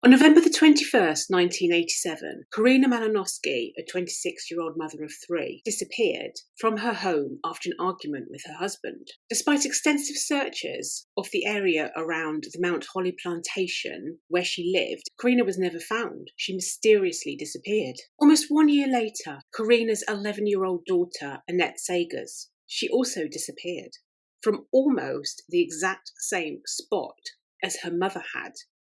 On November the 21st, 1987, Korrina Malinoski, a 26-year-old mother of three, disappeared from her home after an argument with her husband. Despite extensive searches of the area around the Mount Holly Plantation where she lived, Korrina was never found. She mysteriously disappeared. Almost 1 year later, Korrina's 11-year-old daughter, Annette Sagers, she also disappeared from almost the exact same spot as her mother had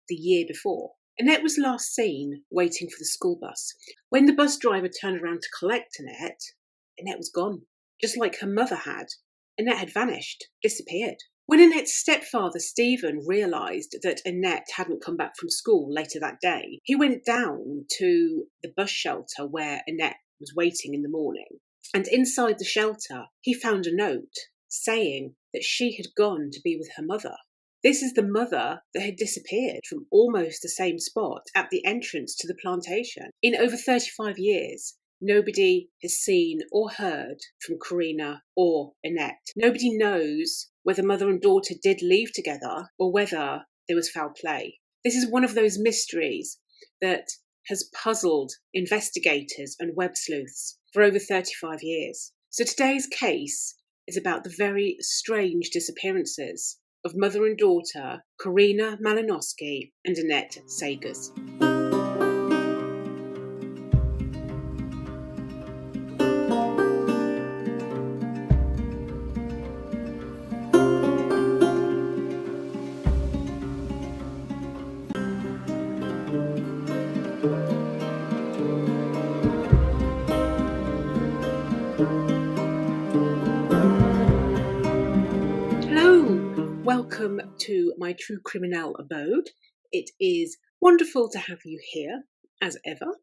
the year before. Annette was last seen waiting for the school bus. When the bus driver turned around to collect Annette, Annette was gone. Just like her mother had, Annette had vanished, disappeared. When Annette's stepfather, Stephen, realised that Annette hadn't come back from school later that day, he went down to the bus shelter where Annette was waiting in the morning. And inside the shelter, he found a note saying that she had gone to be with her mother. This is the mother that had disappeared from almost the same spot at the entrance to the plantation. In over 35 years, nobody has seen or heard from Korrina or Annette. Nobody knows whether mother and daughter did leave together or whether there was foul play. This is one of those mysteries that has puzzled investigators and web sleuths for over 35 years. So today's case is about the very strange disappearances of mother and daughter Korrina Malinoski and Annette Sagers. Welcome to my true criminal abode. It is wonderful to have you here, as ever.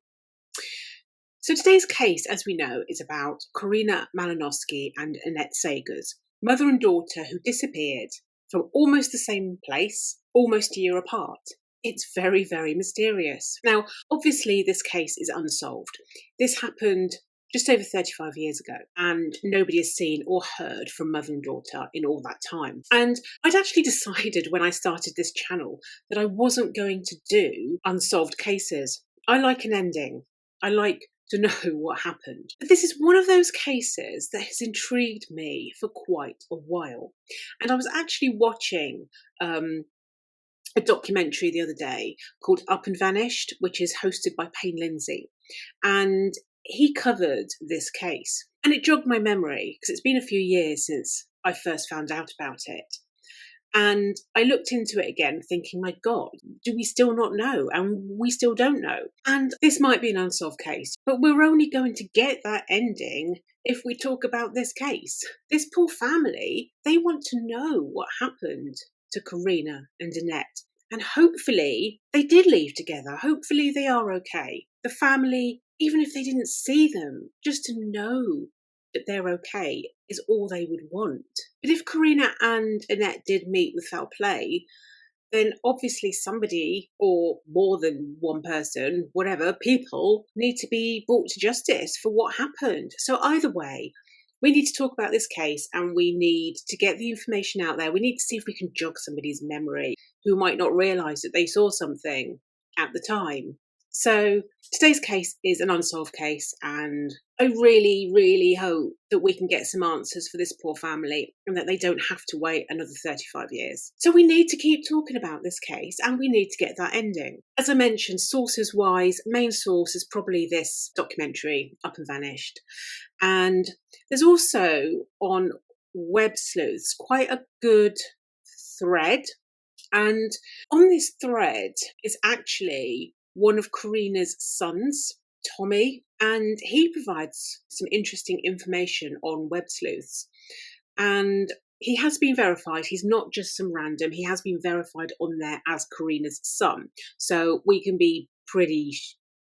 So today's case, as we know, is about Korrina Malinoski and Annette Sagers, mother and daughter who disappeared from almost the same place, almost a year apart. It's very, very mysterious. Now, obviously, this case is unsolved. This happened just over 35 years ago, and nobody has seen or heard from mother and daughter in all that time. And I'd actually decided when I started this channel that I wasn't going to do unsolved cases. I like an ending. I like to know what happened. But this is one of those cases that has intrigued me for quite a while. And I was actually watching a documentary the other day called Up and Vanished, which is hosted by Payne Lindsay. And he covered this case, and it jogged my memory because it's been a few years since I first found out about it. And I looked into it again thinking, my God, do we still not know? And we still don't know. And this might be an unsolved case, but we're only going to get that ending if we talk about this case. This poor family, they want to know what happened to Korrina and Annette. And hopefully they did leave together. Hopefully they are okay. The family, even if they didn't see them, just to know that they're okay is all they would want. But if Korrina and Annette did meet with foul play, then obviously somebody, or more than one person, whatever, people need to be brought to justice for what happened. So either way, we need to talk about this case, and we need to get the information out there. We need to see if we can jog somebody's memory who might not realise that they saw something at the time. So today's case is an unsolved case, and I really, really hope that we can get some answers for this poor family and that they don't have to wait another 35 years. So we need to keep talking about this case, and we need to get that ending. As I mentioned, sources-wise, main source is probably this documentary, Up and Vanished. And there's also on Web Sleuths quite a good thread. And on this thread is actually one of Korrina's sons, Tommy, and he provides some interesting information on Web Sleuths. And he has been verified. He's not just some random. He has been verified on there as Korrina's son. So we can be pretty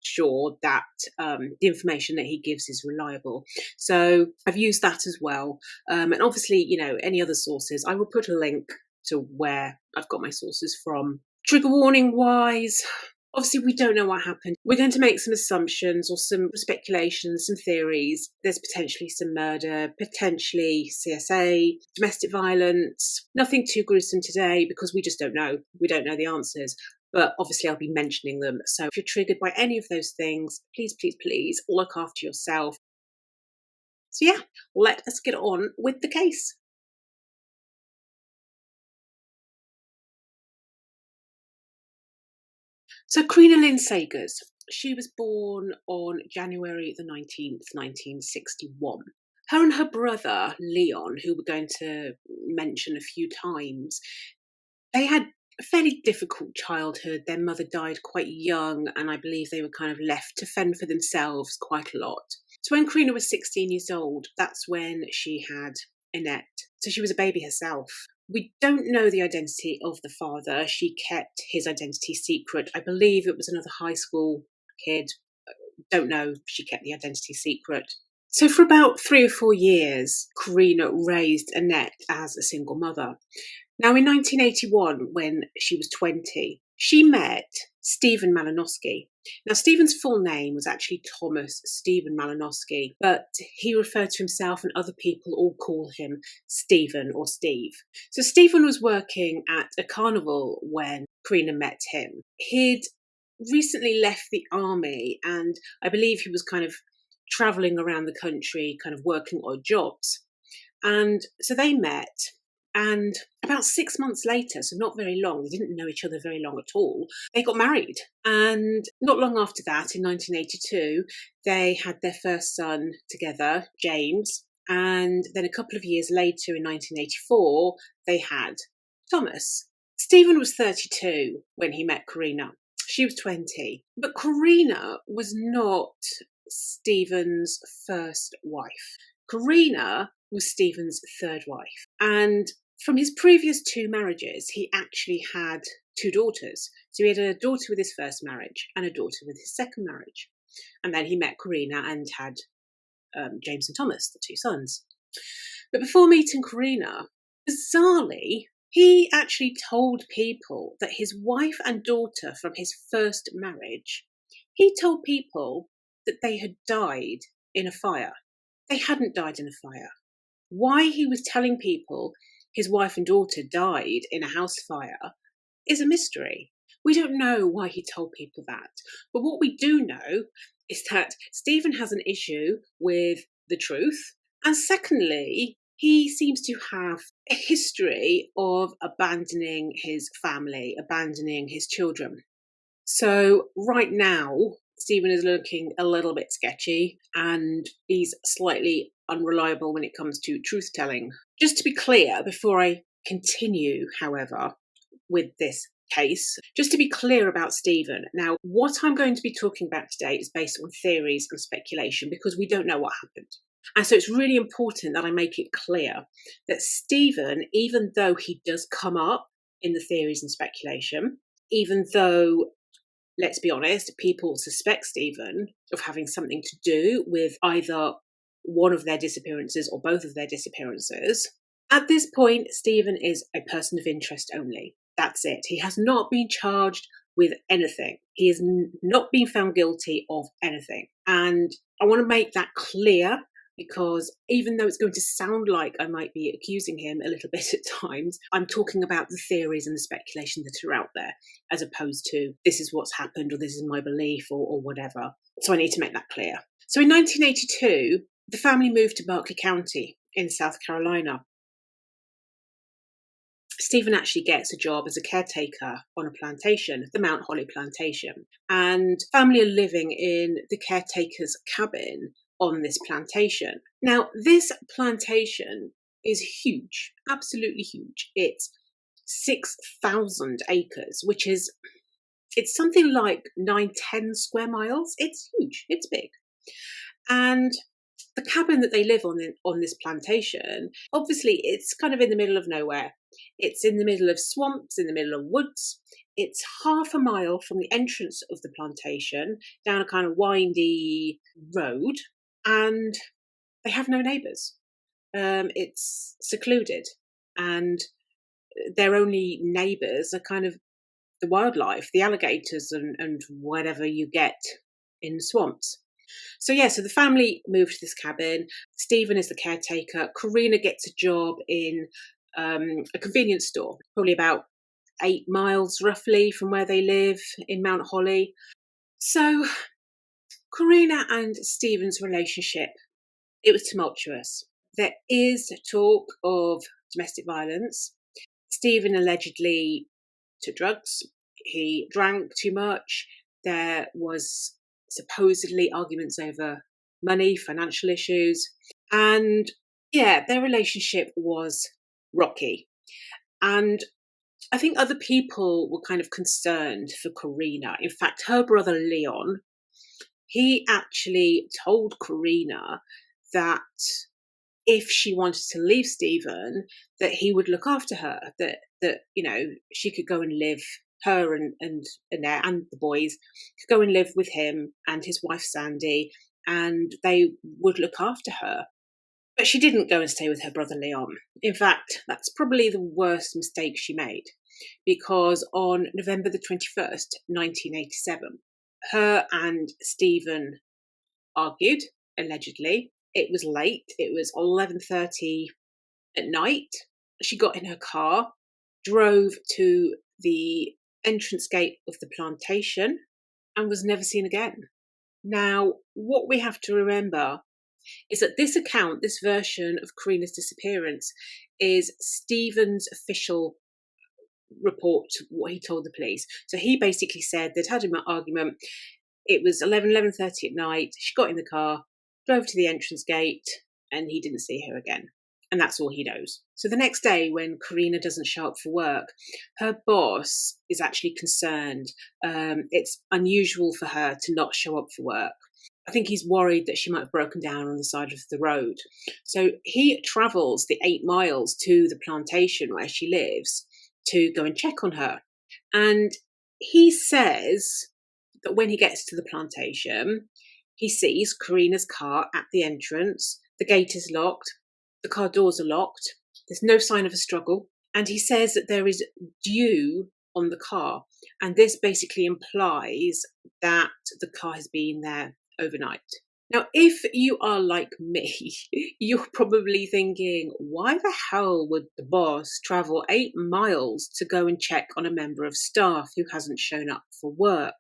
sure that the information that he gives is reliable. So I've used that as well. And obviously, you know, any other sources, I will put a link to where I've got my sources from. Trigger warning wise, obviously we don't know what happened. We're going to make some assumptions or some speculations, some theories. There's potentially some murder, potentially CSA, domestic violence. Nothing too gruesome today because we just don't know. We don't know the answers. but obviously I'll be mentioning them. So if you're triggered by any of those things, please, please, please look after yourself. So yeah, let us get on with the case. So Korrina Sagers, she was born on January the 19th, 1961. Her and her brother, Leon, who we're going to mention a few times, they had a fairly difficult childhood. Their mother died quite young, and I believe they were kind of left to fend for themselves quite a lot. So when Korrina was 16 years old, that's when she had Annette. So she was a baby herself. We don't know the identity of the father. She kept his identity secret. I believe it was another high school kid. Don't know. She kept the identity secret. So for about 3 or 4 years, Korrina raised Annette as a single mother. Now, in 1981, when she was 20, she met Stephen Malinoski. Now, Stephen's full name was actually Thomas Stephen Malinoski, but he referred to himself and other people all call him Stephen or Steve. So Stephen was working at a carnival when Korrina met him. He'd recently left the army, and I believe he was kind of traveling around the country, kind of working odd jobs. And so they met. And about 6 months later, so not very long, they didn't know each other very long at all, they got married. And not long after that, in 1982, they had their first son together, James. And then a couple of years later, in 1984, they had Thomas. Stephen was 32 when he met Korrina. She was 20. But Korrina was not Stephen's first wife. Korrina was Stephen's third wife. And from his previous 2 marriages, he actually had 2 daughters. So he had a daughter with his first marriage and a daughter with his second marriage. And then he met Korrina and had James and Thomas, the 2 sons. But before meeting Korrina, bizarrely, he actually told people that his wife and daughter from his first marriage, he told people that they had died in a fire. They hadn't died in a fire. Why he was telling people his wife and daughter died in a house fire is a mystery. We don't know why he told people that. But what we do know is that Stephen has an issue with the truth. And secondly, he seems to have a history of abandoning his family, abandoning his children. So right now, Stephen is looking a little bit sketchy and he's slightly unreliable when it comes to truth telling. Just to be clear, before I continue, however, with this case, just to be clear about Stephen. Now, what I'm going to be talking about today is based on theories and speculation because we don't know what happened. And so it's really important that I make it clear that Stephen, even though he does come up in the theories and speculation, even though, let's be honest, people suspect Stephen of having something to do with either one of their disappearances or both of their disappearances. At this point, Stephen is a person of interest only. That's it. He has not been charged with anything. He has not been found guilty of anything. And I want to make that clear because even though it's going to sound like I might be accusing him a little bit at times, I'm talking about the theories and the speculation that are out there, as opposed to this is what's happened or this is my belief or whatever. So I need to make that clear. So in 1982, the family moved to Berkeley County in South Carolina. Stephen actually gets a job as a caretaker on a plantation, the Mount Holly Plantation. And family are living in the caretaker's cabin on this plantation. Now, this plantation is huge, absolutely huge. It's 6,000 acres, which is, it's something like 9-10 square miles. It's huge, it's big. And the cabin that they live on this plantation, obviously it's kind of in the middle of nowhere. It's in the middle of swamps, in the middle of woods. It's half a mile from the entrance of the plantation down a kind of windy road, and they have no neighbours. It's secluded, and their only neighbours are kind of the wildlife, the alligators and whatever you get in swamps. So the family moved to this cabin. Stephen is the caretaker. Korrina gets a job in a convenience store, probably about 8 miles roughly from where they live in Mount Holly. So Korrina and Stephen's relationship, it was tumultuous. There is talk of domestic violence. Stephen allegedly took drugs. He drank too much. There was supposedly arguments over money, financial issues. And yeah, their relationship was rocky. And I think other people were kind of concerned for Korrina. In fact, her brother Leon, he actually told Korrina that if she wanted to leave Stephen, that he would look after her, that she could go and live, her and Annette and the boys could go and live with him and his wife Sandy, and they would look after her. But she didn't go and stay with her brother Leon. In fact, that's probably the worst mistake she made, because on November the 21st, 1987, her and Stephen argued, allegedly. It was late. It was 11:30 at night. She got in her car, drove to the entrance gate of the plantation, and was never seen again. Now, what we have to remember is that this account, this version of Korrina's disappearance, is Stephen's official report, what he told the police. So he basically said they'd had an argument. It was 11:30 at night. She got in the car, drove to the entrance gate, and he didn't see her again. And that's all he knows. So the next day, when Korrina doesn't show up for work, her boss is actually concerned. It's unusual for her to not show up for work. I think he's worried that she might have broken down on the side of the road. So he travels the 8 miles to the plantation where she lives to go and check on her. And he says that when he gets to the plantation, he sees Korrina's car at the entrance. The gate is locked. The car doors are locked. There's no sign of a struggle. And he says that there is dew on the car. And this basically implies that the car has been there overnight. Now, if you are like me, you're probably thinking, why the hell would the boss travel 8 miles to go and check on a member of staff who hasn't shown up for work?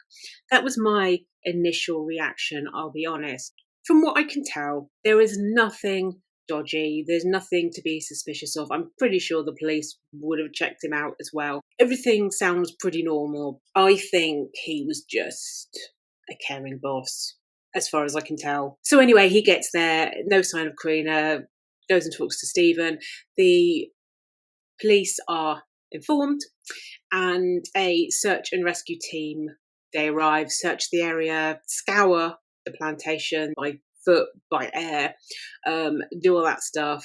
That was my initial reaction, I'll be honest. From what I can tell, there is nothing dodgy. There's nothing to be suspicious of. I'm pretty sure the police would have checked him out as well. Everything sounds pretty normal. I think he was just a caring boss, as far as I can tell. So anyway, he gets there, no sign of Korrina, goes and talks to Stephen. The police are informed, and a search and rescue team, they arrive, search the area, scour the plantation by foot, by air, do all that stuff.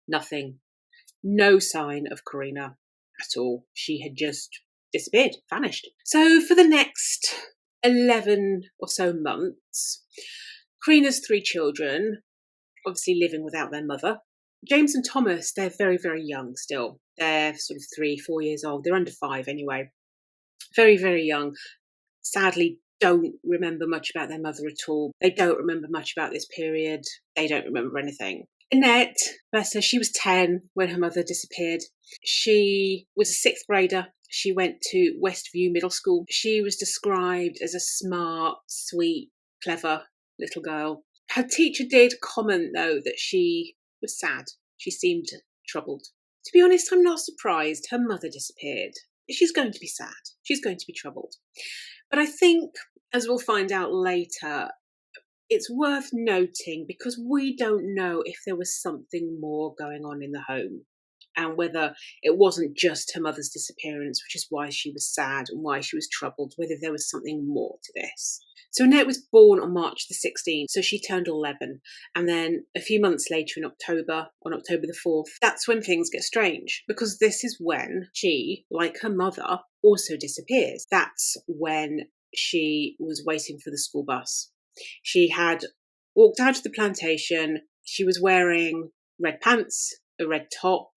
Nothing. No sign of Korrina at all. She had just disappeared, vanished. So for the next 11 or so months, Korrina's 3 children, obviously living without their mother. James and Thomas, they're very, very young still. They're sort of 3, 4 years old. They're under 5 anyway. Very, very young. Sadly, don't remember much about their mother at all. They don't remember much about this period. They don't remember anything. Annette, bless her, she was 10 when her mother disappeared. She was a 6th grader. She went to Westview Middle School. She was described as a smart, sweet, clever little girl. Her teacher did comment, though, that she was sad. She seemed troubled. To be honest, I'm not surprised. Her mother disappeared. She's going to be sad. She's going to be troubled. But I think, as we'll find out later, it's worth noting, because we don't know if there was something more going on in the home, and whether it wasn't just her mother's disappearance, which is why she was sad and why she was troubled, whether there was something more to this. So Annette was born on March the 16th, so she turned 11. And then a few months later on October the 4th, that's when things get strange, because this is when she, like her mother, also disappears. That's when she was waiting for the school bus. She had walked out of the plantation. She was wearing red pants, a red top,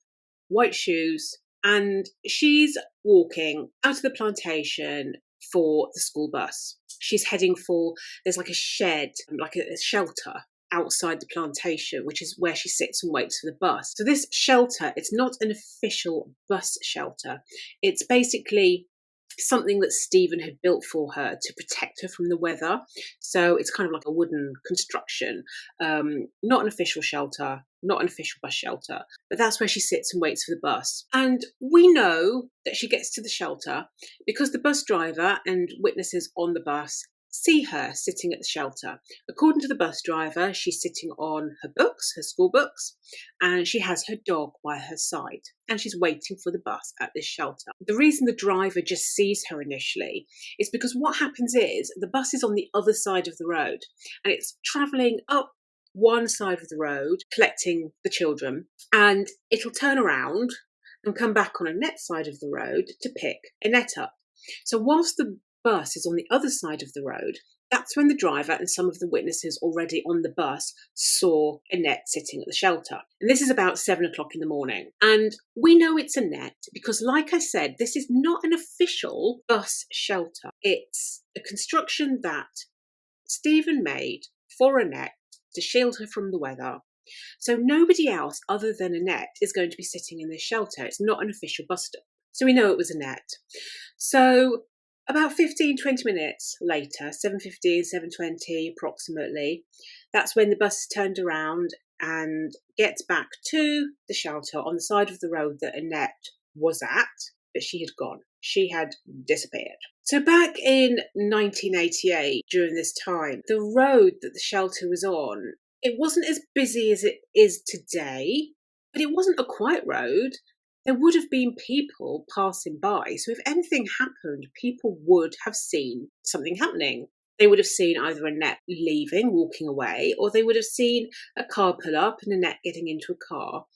white shoes, and she's walking out of the plantation for the school bus. She's heading for, there's like a shed, like a shelter outside the plantation, which is where she sits and waits for the bus. So this shelter, it's not an official bus shelter. It's basically something that Stephen had built for her to protect her from the weather. So it's kind of like a wooden construction, not an official shelter, not an official bus shelter, but that's where she sits and waits for the bus. And we know that she gets to the shelter because the bus driver and witnesses on the bus see her sitting at the shelter. According to the bus driver, she's sitting on her books, her school books, and she has her dog by her side, and she's waiting for the bus at this shelter. The reason the driver just sees her initially is because what happens is the bus is on the other side of the road, and it's travelling up one side of the road, collecting the children, and it'll turn around and come back on Annette's side of the road to pick Annette up. So whilst the bus is on the other side of the road, that's when the driver and some of the witnesses already on the bus saw Annette sitting at the shelter. And this is about 7 o'clock in the morning. And we know it's Annette because, like I said, this is not an official bus shelter. It's a construction that Stephen made for Annette to shield her from the weather. So nobody else other than Annette is going to be sitting in this shelter. It's not an official bus stop. So we know it was Annette. So about 15-20 minutes later, 7:15, 7:20 approximately, that's when the bus turned around and gets back to the shelter on the side of the road that Annette was at, but she had gone. She had disappeared. So back in 1988, during this time, the road that the shelter was on, it wasn't as busy as it is today, but it wasn't a quiet road. There would have been people passing by. So if anything happened, people would have seen something happening. They would have seen either Annette leaving, walking away, or they would have seen a car pull up and Annette getting into a car.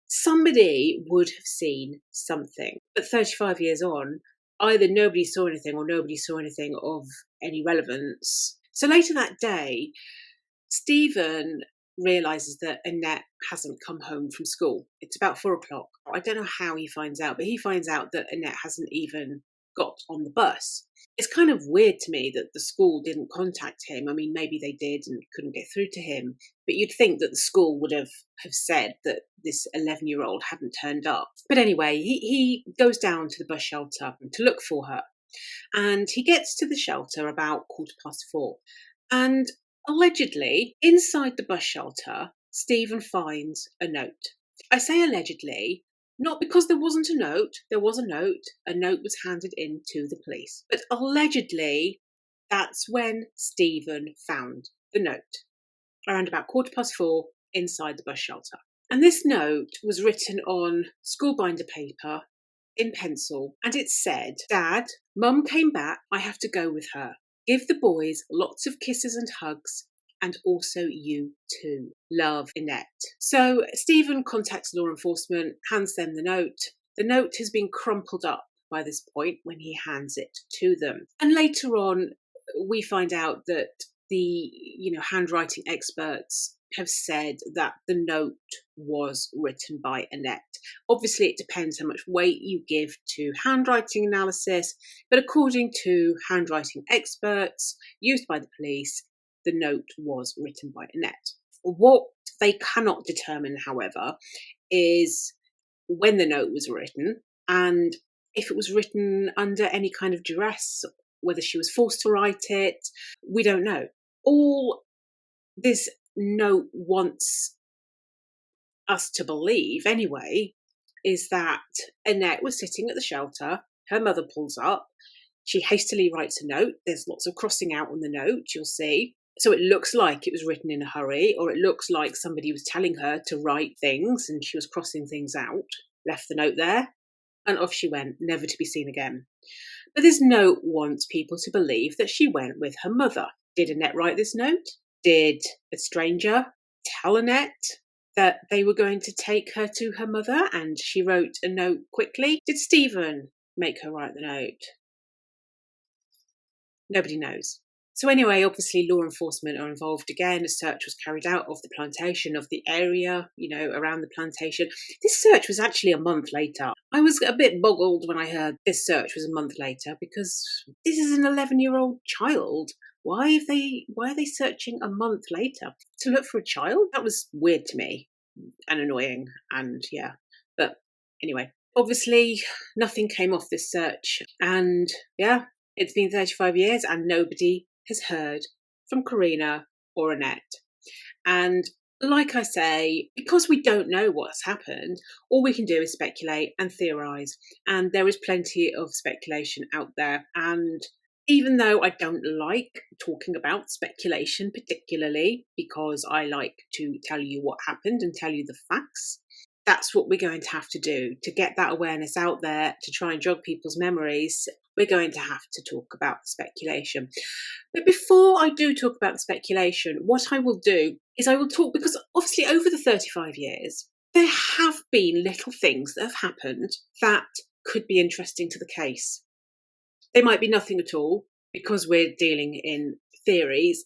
Somebody would have seen something. But 35 years on, either nobody saw anything or nobody saw anything of any relevance. So later that day, Stephen realises that Annette hasn't come home from school. It's about 4 o'clock. I don't know how he finds out, but he finds out that Annette hasn't even got on the bus. It's kind of weird to me that the school didn't contact him. I mean, maybe they did and couldn't get through to him, but you'd think that the school would have said that this 11-year-old hadn't turned up. But anyway, he goes down to the bus shelter to look for her, and he gets to the shelter about 4:15. And allegedly, inside the bus shelter, Stephen finds a note. I say allegedly, not because there wasn't a note. There was a note. A note was handed in to the police. But allegedly, that's when Stephen found the note, around about 4:15 inside the bus shelter. And this note was written on school binder paper in pencil, and it said, "Dad, Mum came back. I have to go with her. Give the boys lots of kisses and hugs, and also you too. Love, Annette." So Stephen contacts law enforcement, hands them the note. The note has been crumpled up by this point when he hands it to them. And later on, we find out that the handwriting experts have said that the note was written by Annette. Obviously, it depends how much weight you give to handwriting analysis, but according to handwriting experts used by the police, the note was written by Annette. What they cannot determine, however, is when the note was written and if it was written under any kind of duress, whether she was forced to write it. We don't know. All this note wants us to believe, anyway, is that Annette was sitting at the shelter. Her mother pulls up. She hastily writes a note. There's lots of crossing out on the note, you'll see. So it looks like it was written in a hurry, or it looks like somebody was telling her to write things and she was crossing things out, left the note there, and off she went, never to be seen again. But this note wants people to believe that she went with her mother. Did Annette write this note? Did a stranger tell Annette that they were going to take her to her mother and she wrote a note quickly? Did Stephen make her write the note? Nobody knows. So anyway, obviously law enforcement are involved again. A search was carried out of the plantation, of the area, around the plantation. This search was actually a month later. I was a bit boggled when I heard this search was a month later because this is an 11-year-old child. why are they searching a month later to look for a child? That was weird to me and annoying, and yeah. But anyway, obviously nothing came off this search, and yeah, it's been 35 years and nobody has heard from Korrina or Annette. And like I say, because we don't know what's happened, all we can do is speculate and theorise. And there is plenty of speculation out there. And even though I don't like talking about speculation particularly, because I like to tell you what happened and tell you the facts, that's what we're going to have to do to get that awareness out there, to try and jog people's memories. We're going to have to talk about the speculation. But before I do talk about the speculation, what I will do is I will talk, because obviously over the 35 years, there have been little things that have happened that could be interesting to the case. They might be nothing at all, because we're dealing in theories.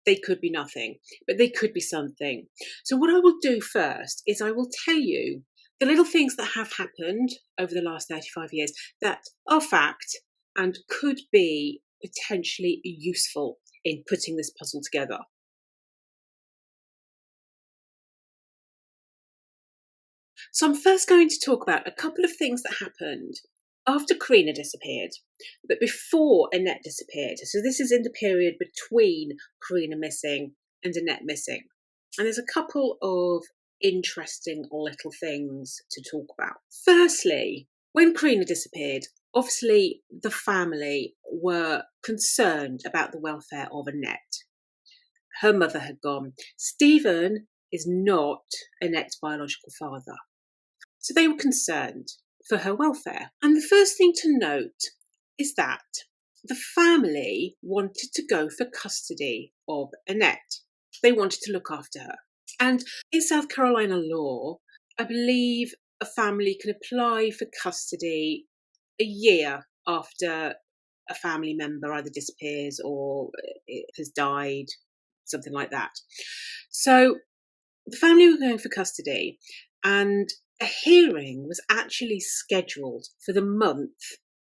They could be nothing, but they could be something. So what I will do first is I will tell you the little things that have happened over the last 35 years that are fact and could be potentially useful in putting this puzzle together. So I'm first going to talk about a couple of things that happened after Korrina disappeared, but before Annette disappeared. So this is in the period between Korrina missing and Annette missing. And there's a couple of interesting little things to talk about. Firstly, when Korrina disappeared, obviously the family were concerned about the welfare of Annette. Her mother had gone. Stephen is not Annette's biological father. So they were concerned for her welfare. And the first thing to note is that the family wanted to go for custody of Annette. They wanted to look after her. And in South Carolina law, I believe a family can apply for custody a year after a family member either disappears or has died, something like that. So the family were going for custody, and a hearing was actually scheduled for the month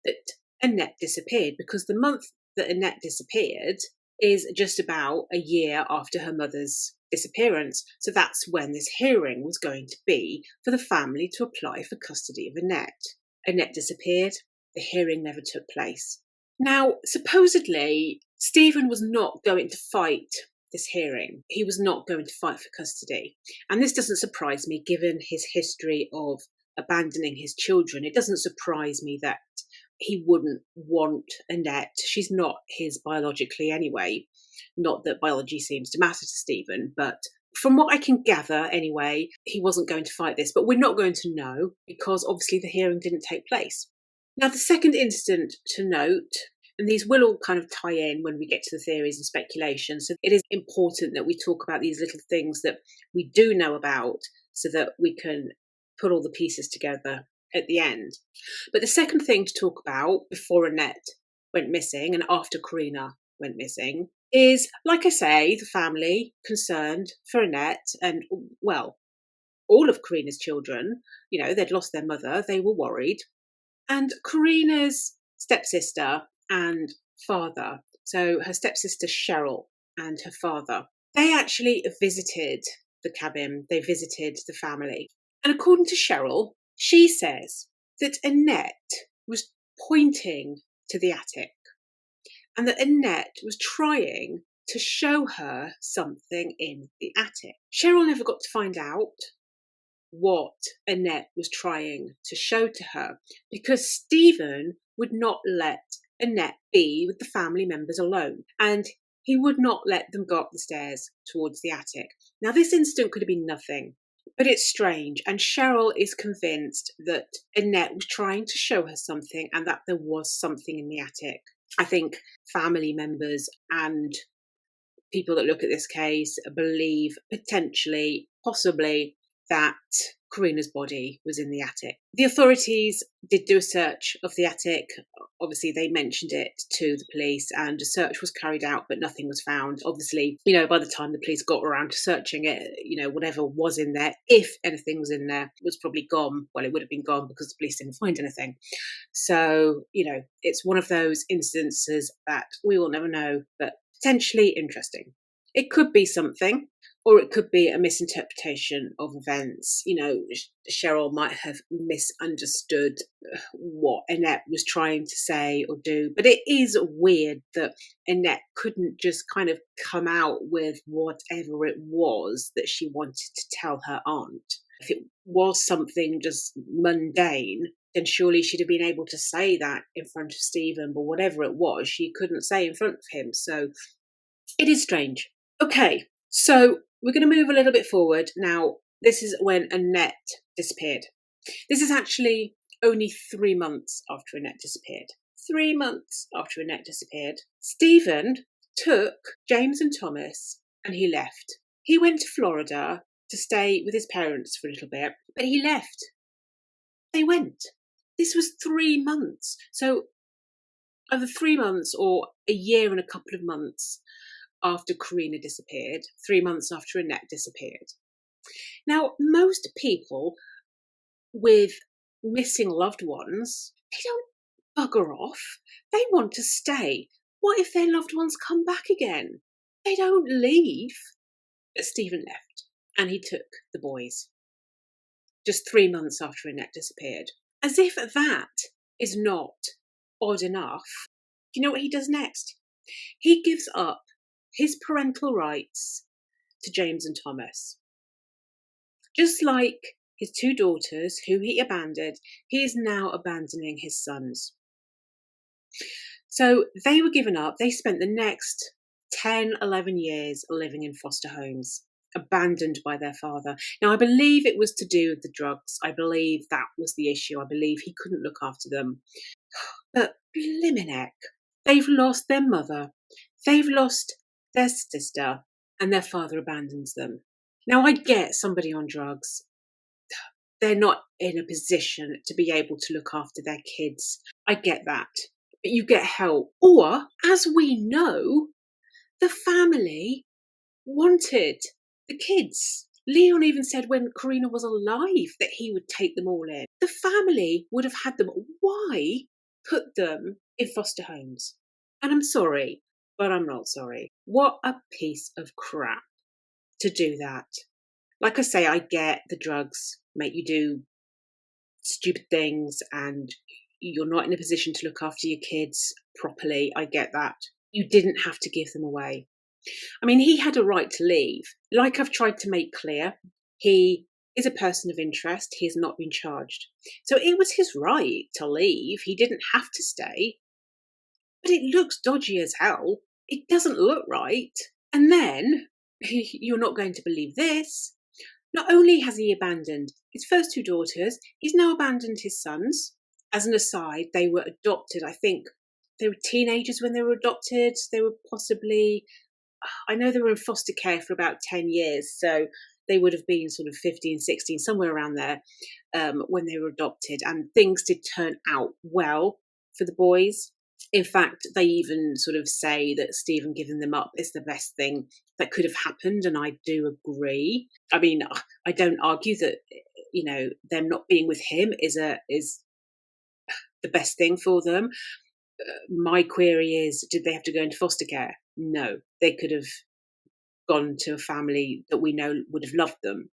that Annette disappeared, because the month that Annette disappeared is just about a year after her mother's disappearance. So that's when this hearing was going to be for the family to apply for custody of Annette. Annette disappeared. The hearing never took place. Now, supposedly, Stephen was not going to fight this hearing. He was not going to fight for custody. And this doesn't surprise me, given his history of abandoning his children. It doesn't surprise me that he wouldn't want Annette. She's not his biologically anyway. Not that biology seems to matter to Stephen, but from what I can gather anyway, he wasn't going to fight this. But we're not going to know, because obviously the hearing didn't take place. Now, the second incident to note, and these will all kind of tie in when we get to the theories and speculation, so it is important that we talk about these little things that we do know about so that we can put all the pieces together at the end. But the second thing to talk about before Annette went missing and after Korrina went missing is, like I say, the family concerned for Annette and, well, all of Korrina's children. You know, they'd lost their mother, they were worried. And Korrina's stepsister and father, so her stepsister Cheryl and her father, they actually visited the cabin, they visited the family. And according to Cheryl, she says that Annette was pointing to the attic and that Annette was trying to show her something in the attic. Cheryl never got to find out what Annette was trying to show to her, because Stephen would not let Annette be with the family members alone, and he would not let them go up the stairs towards the attic. Now, this incident could have been nothing, but it's strange, and Cheryl is convinced that Annette was trying to show her something and that there was something in the attic. I think family members and people that look at this case believe potentially, possibly, that Korrina's body was in the attic. The authorities did do a search of the attic. Obviously, they mentioned it to the police and a search was carried out, but nothing was found. Obviously, you know, by the time the police got around to searching it, you know, whatever was in there, if anything was in there, was probably gone. Well, it would have been gone because the police didn't find anything. So, you know, it's one of those instances that we will never know, but potentially interesting. It could be something, or it could be a misinterpretation of events. Cheryl might have misunderstood what Annette was trying to say or do. But it is weird that Annette couldn't just kind of come out with whatever it was that she wanted to tell her aunt. If it was something just mundane, then surely she'd have been able to say that in front of Stephen. But whatever it was, she couldn't say in front of him. So it is strange. Okay, so we're going to move a little bit forward. Now, this is when Annette disappeared. This is actually only 3 months after Annette disappeared. 3 months after Annette disappeared, Stephen took James and Thomas and he left. He went to Florida to stay with his parents for a little bit, but he left. They went. This was 3 months. So over 3 months, or a year and a couple of months after Korrina disappeared, 3 months after Annette disappeared. Now, most people with missing loved ones, they don't bugger off. They want to stay. What if their loved ones come back again? They don't leave. But Stephen left, and he took the boys. Just 3 months after Annette disappeared. As if that is not odd enough, you know what he does next? He gives up his parental rights to James and Thomas. Just like his 2 daughters, who he abandoned, he is now abandoning his sons. So they were given up. They spent the next 10, 11 years living in foster homes, abandoned by their father. Now, I believe it was to do with the drugs. I believe that was the issue. I believe he couldn't look after them. But blimmin' heck, they've lost their mother. They've lost their sister, and their father abandons them. Now, I get somebody on drugs. They're not in a position to be able to look after their kids. I get that. But you get help. Or, as we know, the family wanted the kids. Leon even said when Korrina was alive that he would take them all in. The family would have had them. Why put them in foster homes? And I'm sorry, but I'm not sorry. What a piece of crap to do that. Like I say, I get the drugs make you do stupid things and you're not in a position to look after your kids properly. I get that. You didn't have to give them away. I mean, he had a right to leave. Like I've tried to make clear, he is a person of interest. He has not been charged. So it was his right to leave. He didn't have to stay. But it looks dodgy as hell. It doesn't look right. And then, you're not going to believe this, not only has he abandoned his first 2 daughters, he's now abandoned his sons. As an aside, they were adopted. I think they were teenagers when they were adopted. They were possibly, I know they were in foster care for about 10 years. So they would have been sort of 15, 16, somewhere around there when they were adopted. And things did turn out well for the boys. In fact, they even sort of say that Stephen giving them up is the best thing that could have happened, and I do agree. I mean, I don't argue that, you know, them not being with him is the best thing for them. My query is, did they have to go into foster care? No, they could have gone to a family that we know would have loved them.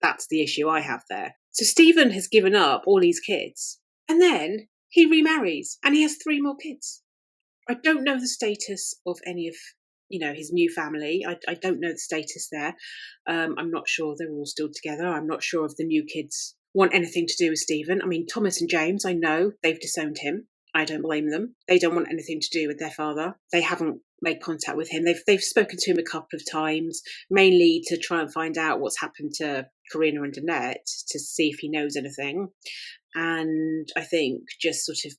That's the issue I have there. So Stephen has given up all these kids, and then he remarries and he has 3 more kids. I don't know the status of any of, you know, his new family. I don't know the status there. I'm not sure they're all still together. I'm not sure if the new kids want anything to do with Stephen. I mean, Thomas and James, I know they've disowned him. I don't blame them. They don't want anything to do with their father. They haven't made contact with him. They've spoken to him a couple of times, mainly to try and find out what's happened to Korrina and Annette, to see if he knows anything. And I think just sort of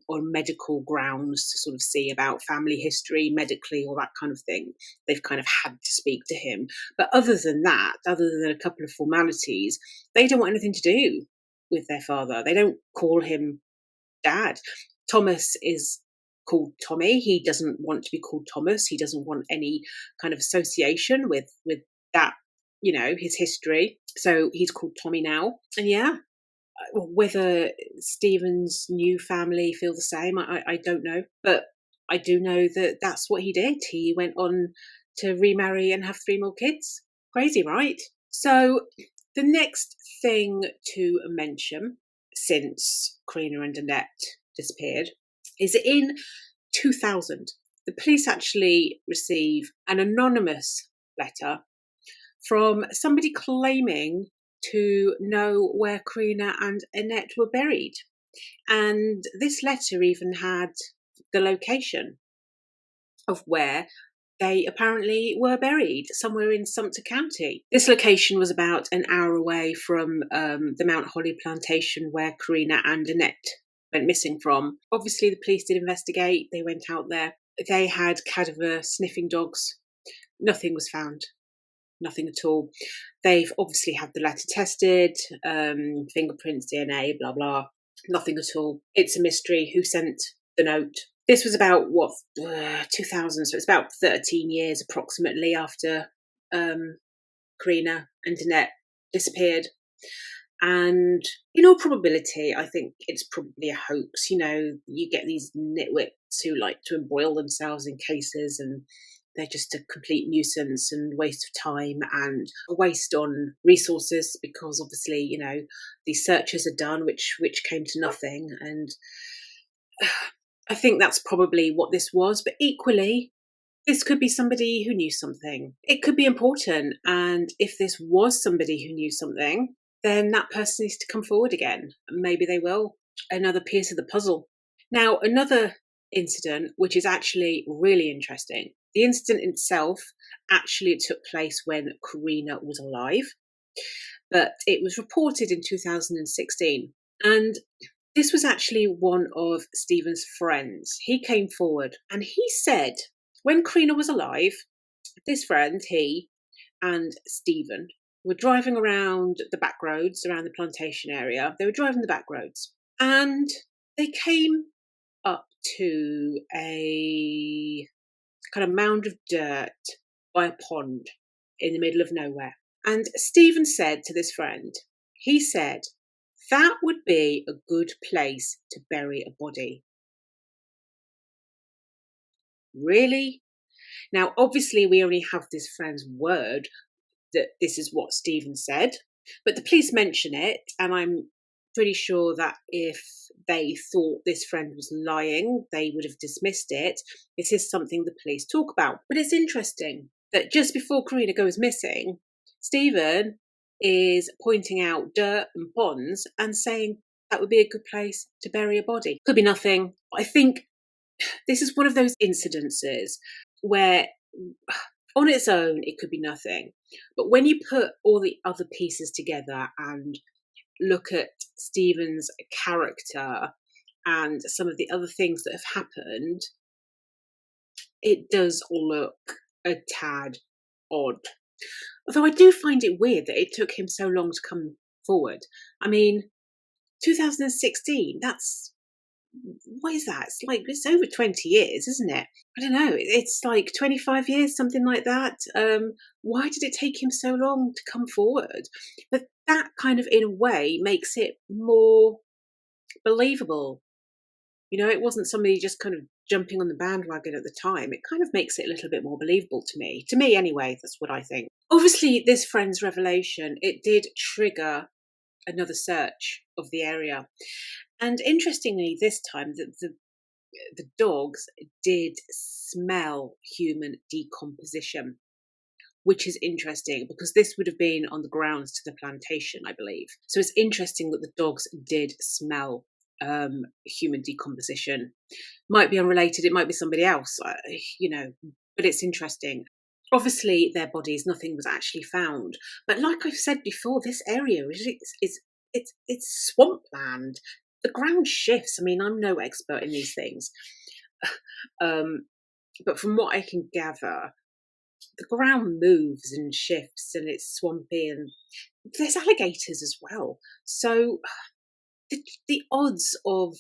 on medical grounds to sort of see about family history, medically, all that kind of thing. They've kind of had to speak to him. But other than that, other than a couple of formalities, they don't want anything to do with their father. They don't call him Dad. Thomas is called Tommy. He doesn't want to be called Thomas. He doesn't want any kind of association with that, you know, his history. So he's called Tommy now. And yeah, whether Stephen's new family feel the same, I don't know. But I do know that that's what he did. He went on to remarry and have 3 more kids. Crazy, right? So the next thing to mention, since Korrina and Annette disappeared, is in 2000. The police actually receive an anonymous letter from somebody claiming to know where Korrina and Annette were buried. And this letter even had the location of where they apparently were buried, somewhere in Sumter County. This location was about an hour away from the Mount Holly Plantation where Korrina and Annette went missing from. Obviously, the police did investigate. They went out there. They had cadaver sniffing dogs. Nothing was found. Nothing at all. They've obviously had the letter tested, fingerprints, DNA, blah, blah. Nothing at all. It's a mystery who sent the note. This was about, 2000, so it's about 13 years approximately after Korrina and Annette disappeared. And in all probability, I think it's probably a hoax. You know, you get these nitwits who like to embroil themselves in cases, and they're just a complete nuisance and waste of time and a waste on resources, because obviously, you know, these searches are done, which came to nothing. And I think that's probably what this was. But equally, this could be somebody who knew something. It could be important. And if this was somebody who knew something, then that person needs to come forward again. Maybe they will. Another piece of the puzzle. Now, another incident, which is actually really interesting. The incident itself actually took place when Korrina was alive, but it was reported in 2016. And this was actually one of Stephen's friends. He came forward and he said when Korrina was alive, this friend, he and Stephen, were driving around the back roads around the plantation area. They were driving the back roads and they came up to a kind of mound of dirt by a pond in the middle of nowhere. And Stephen said to this friend, he said, that would be a good place to bury a body. Really? Now, obviously, we only have this friend's word that this is what Stephen said, but the police mention it, and I'm pretty sure that if they thought this friend was lying, they would have dismissed it. This is something the police talk about. But it's interesting that just before Korrina goes missing, Stephen is pointing out dirt and ponds and saying that would be a good place to bury a body. Could be nothing. I think this is one of those incidences where on its own it could be nothing. But when you put all the other pieces together and look at Stephen's character and some of the other things that have happened, it does look a tad odd. Although I do find it weird that it took him so long to come forward. I mean, 2016, what is that? It's over 20 years, isn't it? I don't know. It's like 25 years, something like that. Why did it take him so long to come forward? But that kind of, in a way, makes it more believable. You know, it wasn't somebody just kind of jumping on the bandwagon at the time. It kind of makes it a little bit more believable to me. To me, anyway, that's what I think. Obviously, this friend's revelation, it did trigger another search of the area. And interestingly, this time, the dogs did smell human decomposition, which is interesting because this would have been on the grounds to the plantation, I believe. So it's interesting that the dogs did smell human decomposition. Might be unrelated, it might be somebody else, you know, but it's interesting. Obviously, their bodies, nothing was actually found. But like I've said before, this area it's swampland. The ground shifts. I mean, I'm no expert in these things. But from what I can gather, the ground moves and shifts and it's swampy and there's alligators as well. So the odds of,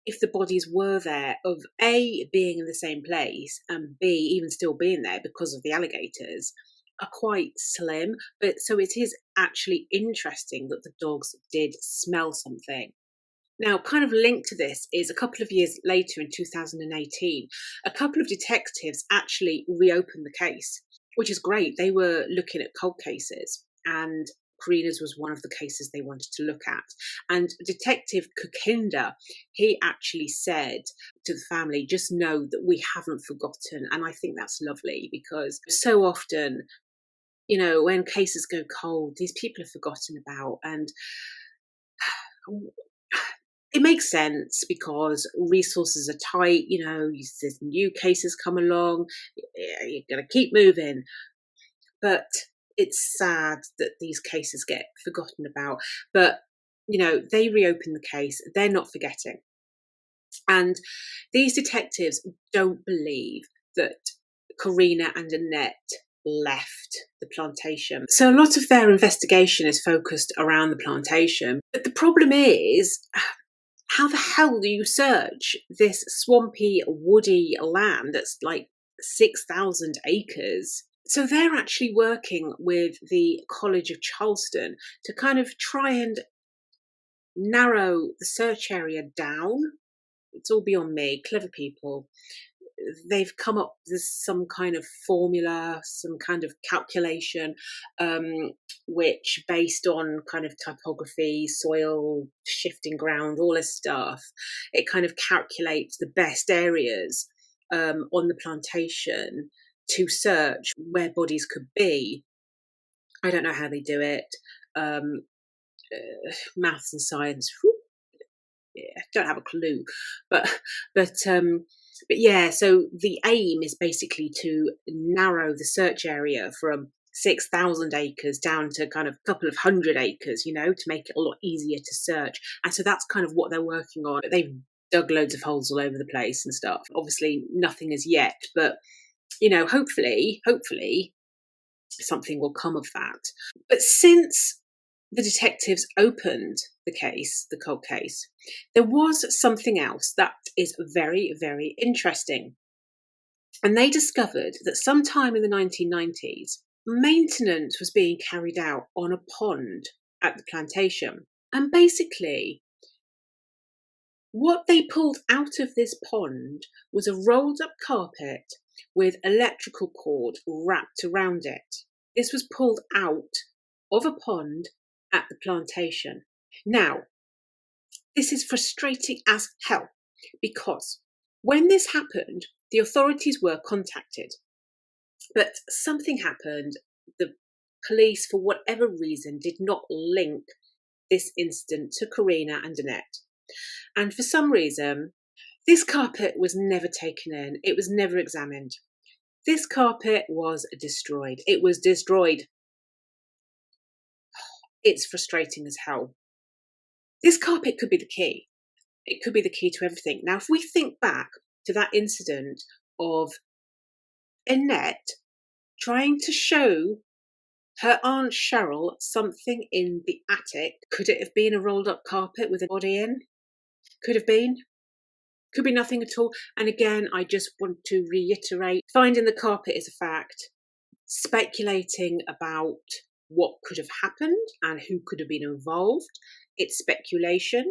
if the bodies were there, of A, being in the same place and B, even still being there because of the alligators, are quite slim. But so it is actually interesting that the dogs did smell something. Now, kind of linked to this is a couple of years later in 2018, a couple of detectives actually reopened the case, which is great. They were looking at cold cases, and Korrina's was one of the cases they wanted to look at. And Detective Kukinda, he actually said to the family, just know that we haven't forgotten. And I think that's lovely, because so often, when cases go cold, these people are forgotten about. And it makes sense because resources are tight, there's new cases come along, you're going to keep moving. But it's sad that these cases get forgotten about. But, they reopen the case, they're not forgetting. And these detectives don't believe that Korrina and Annette left the plantation. So a lot of their investigation is focused around the plantation. But the problem is, how the hell do you search this swampy, woody land that's like 6,000 acres? So they're actually working with the College of Charleston to kind of try and narrow the search area down. It's all beyond me. Clever people. They've come up with some kind of formula, some kind of calculation, which, based on kind of topography, soil, shifting ground, all this stuff, it kind of calculates the best areas on the plantation to search where bodies could be. I don't know how they do it. Maths and science, yeah, don't have a clue. But yeah. So the aim is basically to narrow the search area from 6,000 acres down to kind of a couple of hundred acres, to make it a lot easier to search. And so that's kind of what they're working on. They've dug loads of holes all over the place and stuff. Obviously, nothing as yet, but hopefully something will come of that. But since the detectives opened the cold case, there was something else that is very, very interesting. And they discovered that sometime in the 1990s, maintenance was being carried out on a pond at the plantation. And basically, what they pulled out of this pond was a rolled up carpet with electrical cord wrapped around it. This was pulled out of a pond at the plantation. Now, this is frustrating as hell, because when this happened, the authorities were contacted, but something happened. The police, for whatever reason, did not link this incident to Korrina and Annette. And for some reason, this carpet was never taken in. It was never examined. This carpet was destroyed. It was destroyed. It's frustrating as hell. This carpet could be the key. It could be the key to everything. Now, if we think back to that incident of Annette trying to show her Aunt Cheryl something in the attic, could it have been a rolled up carpet with a body in? Could have been. Could be nothing at all. And again, I just want to reiterate, finding the carpet is a fact. Speculating about what could have happened and who could have been involved, it's speculation.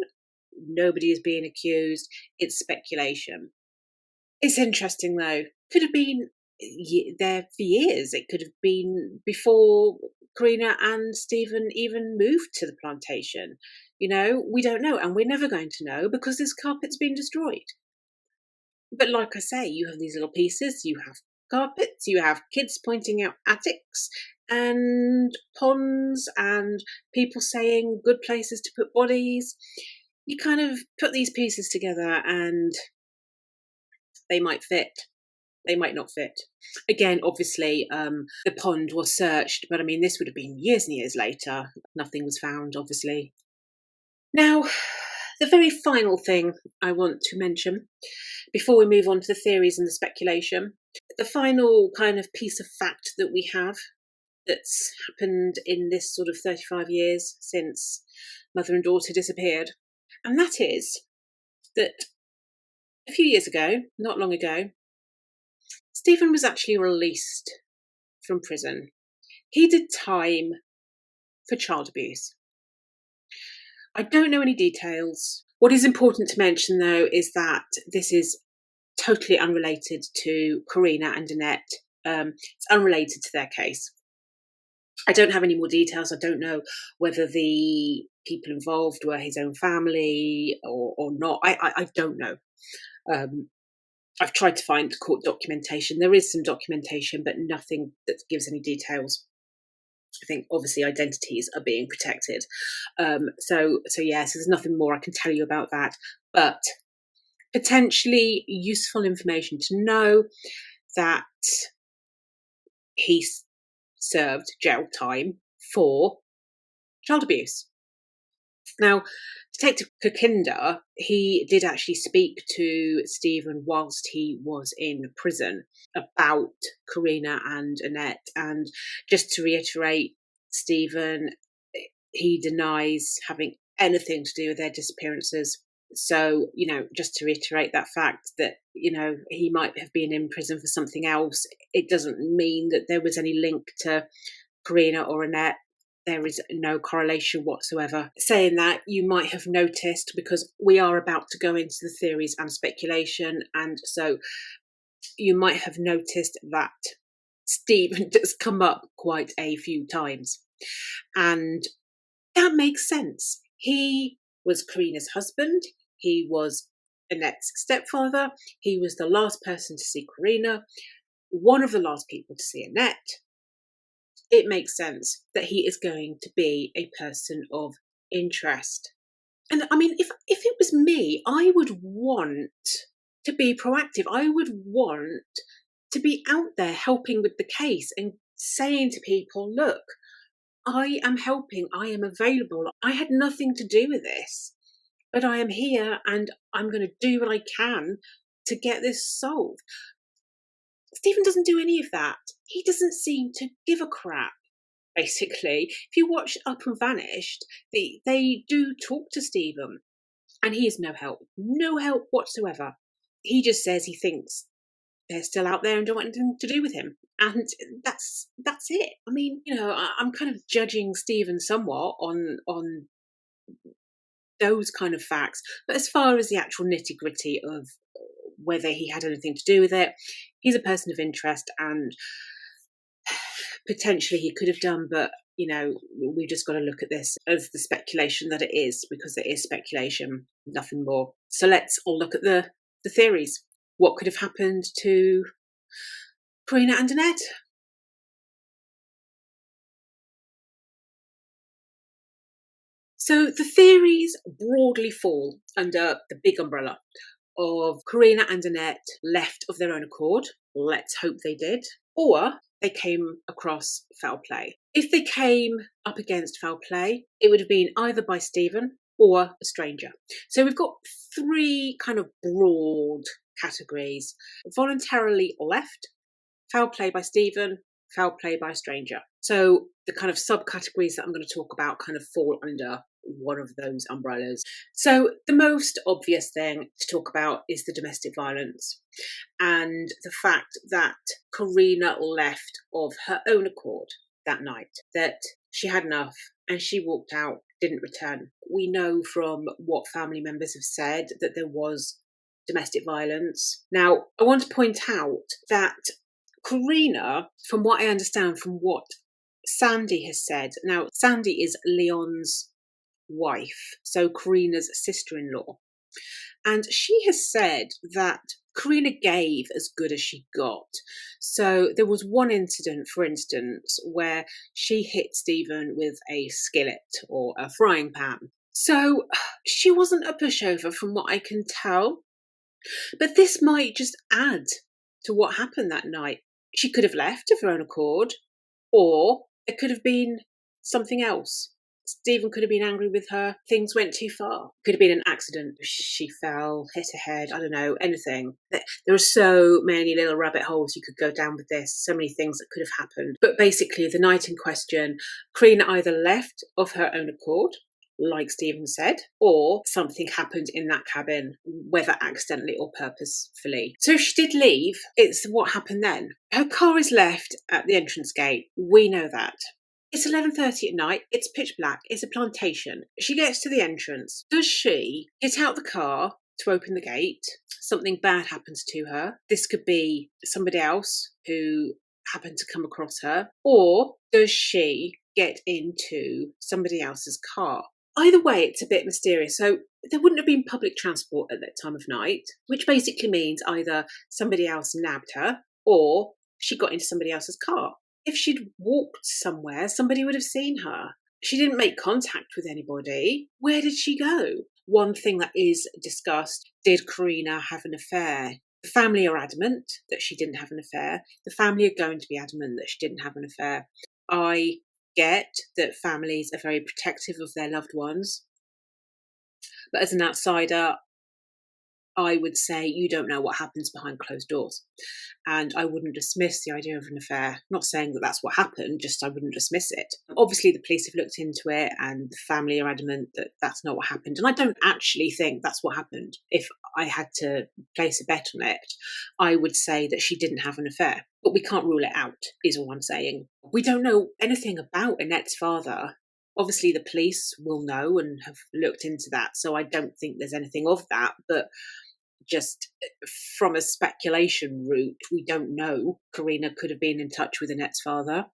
Nobody is being accused. It's speculation. It's interesting, though. Could have been there for years. It could have been before Korrina and Stephen even moved to the plantation. We don't know, and we're never going to know because this carpet's been destroyed. But like I say, you have these little pieces, you have carpets, you have kids pointing out attics and ponds and people saying good places to put bodies. You kind of put these pieces together and they might fit. They might not fit. Again, obviously, the pond was searched, but I mean, this would have been years and years later. Nothing was found, obviously. Now, the very final thing I want to mention before we move on to the theories and the speculation, the final kind of piece of fact that we have that's happened in this sort of 35 years since mother and daughter disappeared, and that is that a few years ago, not long ago, Stephen was actually released from prison. He did time for child abuse. I don't know any details. What is important to mention, though, is that this is totally unrelated to Korrina and Annette. It's unrelated to their case. I don't have any more details. I don't know whether the people involved were his own family or not. I don't know. I've tried to find court documentation. There is some documentation, but nothing that gives any details. I think obviously identities are being protected. So yes, there's nothing more I can tell you about that. But potentially useful information to know that he served jail time for child abuse. Now, Detective Kokinder, he did actually speak to Stephen whilst he was in prison about Korrina and Annette. And just to reiterate, Stephen, he denies having anything to do with their disappearances. So, just to reiterate that fact that, he might have been in prison for something else, it doesn't mean that there was any link to Korrina or Annette. There is no correlation whatsoever. Saying that, you might have noticed, because we are about to go into the theories and speculation, and so you might have noticed that Stephen does come up quite a few times. And that makes sense. He was Korrina's husband. He was Annette's stepfather. He was the last person to see Korrina, one of the last people to see Annette. It makes sense that he is going to be a person of interest. And I mean, if it was me, I would want to be proactive. I would want to be out there helping with the case and saying to people, look, I am helping, I am available. I had nothing to do with this, but I am here and I'm going to do what I can to get this solved. Stephen doesn't do any of that. He doesn't seem to give a crap, basically. If you watch Up and Vanished, they do talk to Stephen, and he is no help whatsoever. He just says he thinks they're still out there and don't want anything to do with him. And that's it. I mean, I'm kind of judging Stephen somewhat on those kind of facts. But as far as the actual nitty-gritty of whether he had anything to do with it, he's a person of interest, and potentially he could have done, but we've just got to look at this as the speculation that it is, because it is speculation, nothing more. So let's all look at the theories. What could have happened to Korrina and Annette? So the theories broadly fall under the big umbrella of Korrina and Annette left of their own accord. Let's hope they did. Or they came across foul play. If they came up against foul play, it would have been either by Stephen or a stranger. So we've got three kind of broad categories: voluntarily left, foul play by Stephen, foul play by a stranger. So the kind of subcategories that I'm going to talk about kind of fall under one of those umbrellas. So the most obvious thing to talk about is the domestic violence, and the fact that Korrina left of her own accord that night, that she had enough and she walked out, didn't return. We know from what family members have said that there was domestic violence. Now, I want to point out that Korrina, from what I understand, from what Sandy has said, now Sandy is Leon's wife, so Korrina's sister-in-law, and she has said that Korrina gave as good as she got. So there was one incident, for instance, where she hit Stephen with a skillet or a frying pan. So she wasn't a pushover from what I can tell, but this might just add to what happened that night. She could have left of her own accord, or it could have been something else. Stephen could have been angry with her. Things went too far. Could have been an accident. She fell, hit her head. I don't know, anything. There are so many little rabbit holes you could go down with this. So many things that could have happened. But basically, the night in question, Korrina either left of her own accord, like Stephen said, or something happened in that cabin, whether accidentally or purposefully. So if she did leave, it's what happened then. Her car is left at the entrance gate. We know that. It's 11:30 at night. It's pitch black. It's a plantation. She gets to the entrance. Does she get out the car to open the gate? Something bad happens to her. This could be somebody else who happened to come across her. Or does she get into somebody else's car? Either way, it's a bit mysterious. So there wouldn't have been public transport at that time of night, which basically means either somebody else nabbed her or she got into somebody else's car. If she'd walked somewhere, somebody would have seen her. She didn't make contact with anybody. Where did she go? One thing that is discussed, did Korrina have an affair? The family are adamant that she didn't have an affair. The family are going to be adamant that she didn't have an affair. I get that families are very protective of their loved ones. But as an outsider, I would say you don't know what happens behind closed doors. And I wouldn't dismiss the idea of an affair. I'm not saying that that's what happened, just I wouldn't dismiss it. Obviously, the police have looked into it and the family are adamant that that's not what happened. And I don't actually think that's what happened. If I had to place a bet on it, I would say that she didn't have an affair. But we can't rule it out, is all I'm saying. We don't know anything about Annette's father. Obviously, the police will know and have looked into that. So I don't think there's anything of that. But just from a speculation route, we don't know. Korrina could have been in touch with Annette's father.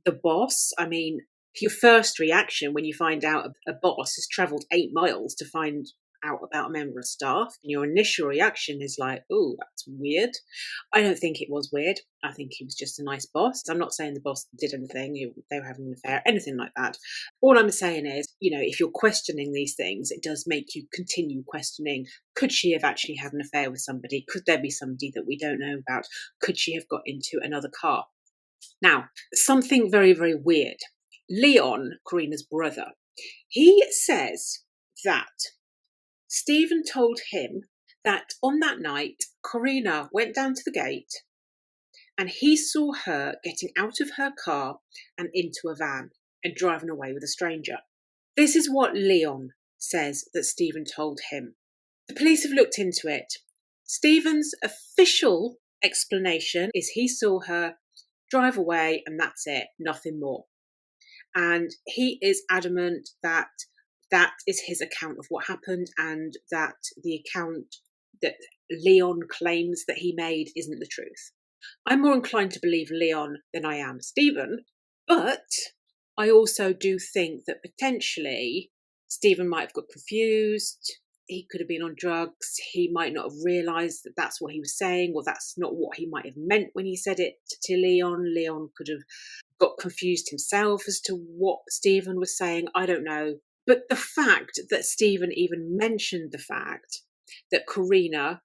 The boss, I mean, your first reaction when you find out a boss has travelled 8 miles to find out about a member of staff, and your initial reaction is like, oh, that's weird. I don't think it was weird. I think he was just a nice boss. I'm not saying the boss did anything, they were having an affair, anything like that. All I'm saying is, if you're questioning these things, it does make you continue questioning, could she have actually had an affair with somebody? Could there be somebody that we don't know about? Could she have got into another car? Now, something very, very weird. Leon, Korrina's brother, he says that Stephen told him that on that night, Korrina went down to the gate and he saw her getting out of her car and into a van and driving away with a stranger. This is what Leon says that Stephen told him. The police have looked into it. Stephen's official explanation is he saw her drive away and that's it, nothing more. And he is adamant that that is his account of what happened and that the account that Leon claims that he made isn't the truth. I'm more inclined to believe Leon than I am Stephen, but I also do think that potentially Stephen might have got confused. He could have been on drugs. He might not have realised that that's what he was saying, or that's not what he might have meant when he said it to Leon. Leon could have got confused himself as to what Stephen was saying. I don't know. But the fact that Stephen even mentioned the fact that Korrina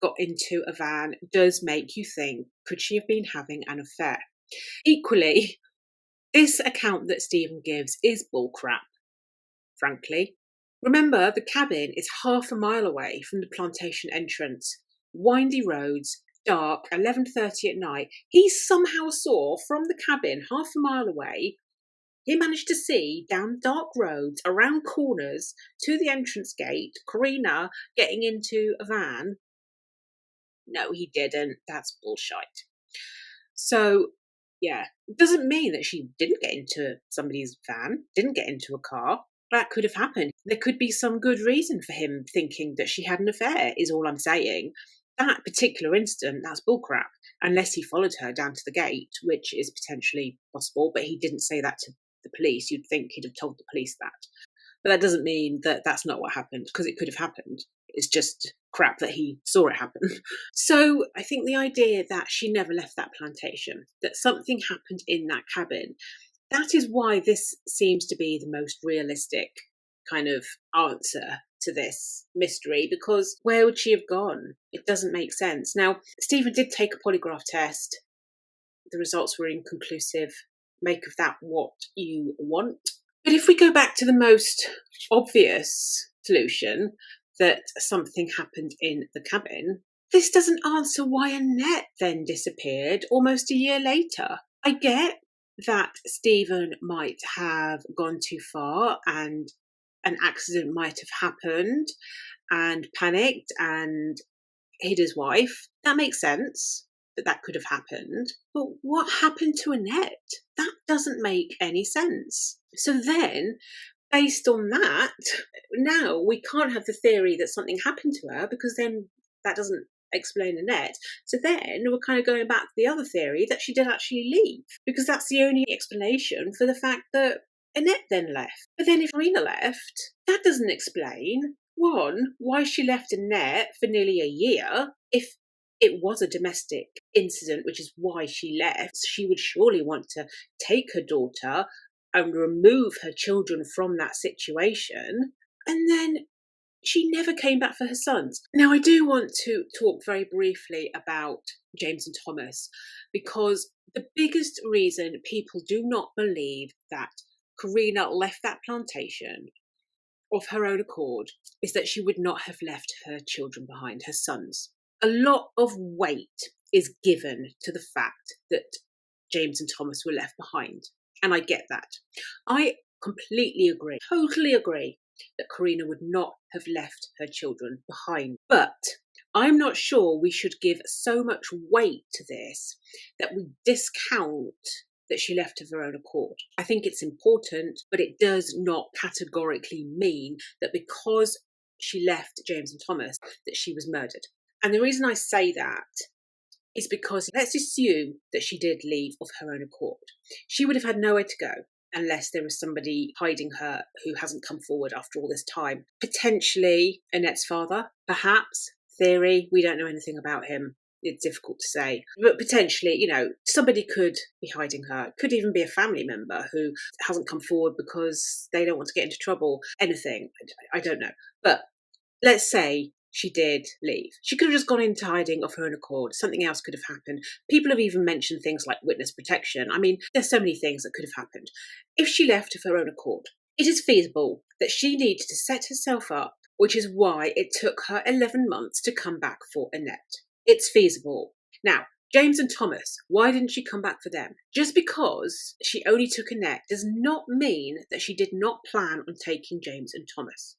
got into a van does make you think, could she have been having an affair? Equally, this account that Stephen gives is bullcrap, frankly. Remember, the cabin is half a mile away from the plantation entrance. Windy roads, dark, 11:30 at night. He somehow saw from the cabin half a mile away, he managed to see down dark roads, around corners, to the entrance gate, Korrina getting into a van. No, he didn't. That's bullshit. So, yeah, it doesn't mean that she didn't get into somebody's van, didn't get into a car. That could have happened. There could be some good reason for him thinking that she had an affair, is all I'm saying. That particular instant, that's bullcrap. Unless he followed her down to the gate, which is potentially possible, but he didn't say that to the police. You'd think he'd have told the police that. But that doesn't mean that that's not what happened, because it could have happened. It's just crap that he saw it happen. So I think the idea that she never left that plantation, that something happened in that cabin, that is why this seems to be the most realistic kind of answer to this mystery, because where would she have gone? It doesn't make sense. Now, Stephen did take a polygraph test. The results were inconclusive. Make of that what you want. But if we go back to the most obvious solution, that something happened in the cabin, this doesn't answer why Annette then disappeared almost a year later. I get that Stephen might have gone too far and an accident might have happened and panicked and hid his wife. That makes sense. that could have happened. But what happened to Annette? That doesn't make any sense. So then, based on that, now we can't have the theory that something happened to her, because then that doesn't explain Annette. So then we're kind of going back to the other theory that she did actually leave, because that's the only explanation for the fact that Annette then left. But then if Korrina left, that doesn't explain, one, why she left Annette for nearly a year. If it was a domestic incident, which is why she left, she would surely want to take her daughter and remove her children from that situation. And then she never came back for her sons. Now, I do want to talk very briefly about James and Thomas, because the biggest reason people do not believe that Korrina left that plantation of her own accord is that she would not have left her children behind, her sons. A lot of weight is given to the fact that James and Thomas were left behind. And I get that. I completely agree, totally agree, that Korrina would not have left her children behind. But I'm not sure we should give so much weight to this that we discount that she left of her own accord. I think it's important, but it does not categorically mean that because she left James and Thomas that she was murdered. And the reason I say that is because let's assume that she did leave of her own accord. She would have had nowhere to go unless there was somebody hiding her who hasn't come forward after all this time. Potentially Annette's father, perhaps. Theory, we don't know anything about him. It's difficult to say. But potentially, somebody could be hiding her. It could even be a family member who hasn't come forward because they don't want to get into trouble. Anything. I don't know. But let's say she did leave. She could have just gone into hiding of her own accord. Something else could have happened. People have even mentioned things like witness protection. I mean, there's so many things that could have happened. If she left of her own accord, it is feasible that she needed to set herself up, which is why it took her 11 months to come back for Annette. It's feasible. Now, James and Thomas, why didn't she come back for them? Just because she only took Annette does not mean that she did not plan on taking James and Thomas.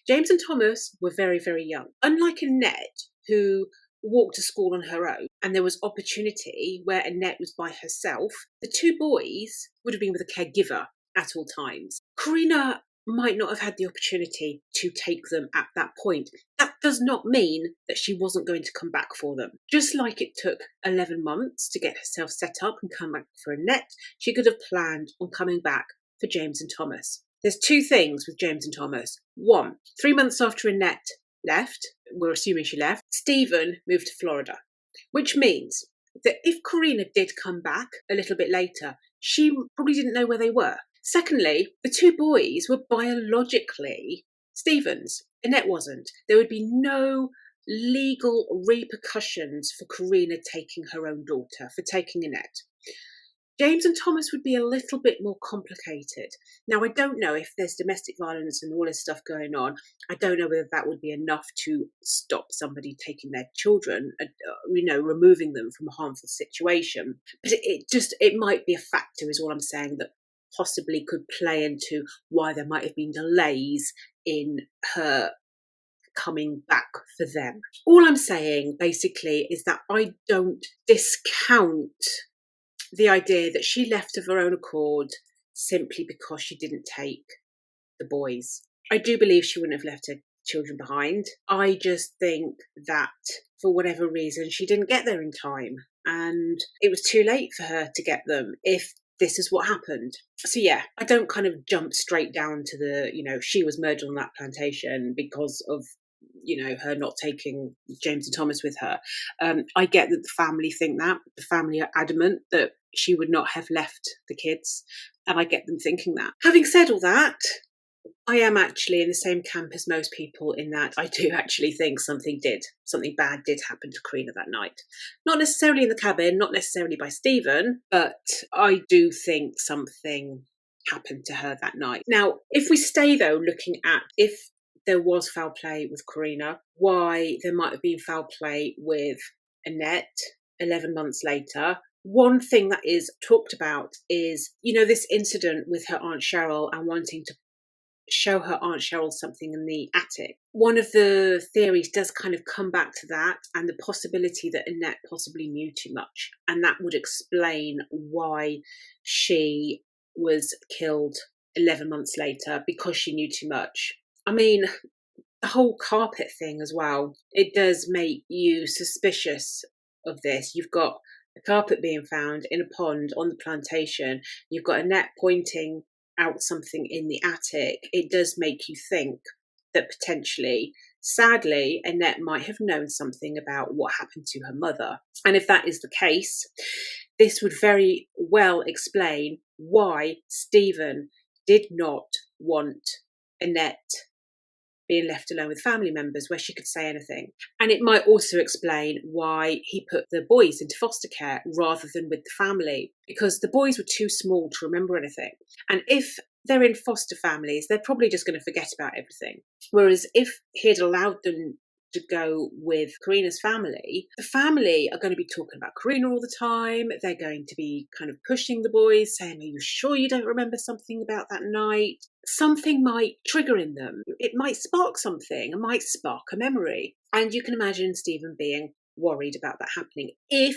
James and Thomas were very, very young. Unlike Annette, who walked to school on her own, and there was opportunity where Annette was by herself, the two boys would have been with a caregiver at all times. Korrina might not have had the opportunity to take them at that point. That does not mean that she wasn't going to come back for them. Just like it took 11 months to get herself set up and come back for Annette, she could have planned on coming back for James and Thomas. There's two things with James and Thomas. One, 3 months after Annette left, we're assuming she left, Stephen moved to Florida, which means that if Korrina did come back a little bit later, she probably didn't know where they were. Secondly, the two boys were biologically Stephen's. Annette wasn't. There would be no legal repercussions for Korrina taking her own daughter, for taking Annette. James and Thomas would be a little bit more complicated. Now, I don't know if there's domestic violence and all this stuff going on. I don't know whether that would be enough to stop somebody taking their children, removing them from a harmful situation. But it might be a factor, is all I'm saying, that possibly could play into why there might have been delays in her coming back for them. All I'm saying, basically, is that I don't discount the idea that she left of her own accord simply because she didn't take the boys. I do believe she wouldn't have left her children behind. I just think that for whatever reason, she didn't get there in time, and it was too late for her to get them if this is what happened. So yeah, I don't kind of jump straight down to the, she was murdered on that plantation because of, her not taking James and Thomas with her. I get that the family think that. The family are adamant that she would not have left the kids, and I get them thinking that. Having said all that, I am actually in the same camp as most people in that I do actually think something bad did happen to Korrina that night. Not necessarily in the cabin, not necessarily by Stephen, but I do think something happened to her that night. Now, if we stay though looking at if there was foul play with Korrina, why there might have been foul play with Annette 11 months later. One thing that is talked about is, this incident with her Aunt Cheryl and wanting to show her Aunt Cheryl something in the attic. One of the theories does kind of come back to that and the possibility that Annette possibly knew too much. And that would explain why she was killed 11 months later, because she knew too much. I mean, the whole carpet thing as well, it does make you suspicious of this. You've got a carpet being found in a pond on the plantation. You've got Annette pointing out something in the attic. It does make you think that potentially, sadly, Annette might have known something about what happened to her mother. And if that is the case, this would very well explain why Stephen did not want Annette being left alone with family members where she could say anything. And it might also explain why he put the boys into foster care rather than with the family, because the boys were too small to remember anything. And if they're in foster families, they're probably just going to forget about everything. Whereas if he had allowed them to go with Korrina's family, the family are going to be talking about Korrina all the time. They're going to be kind of pushing the boys, saying, are you sure you don't remember something about that night? Something might trigger in them. It might spark something. It might spark a memory. And you can imagine Stephen being worried about that happening if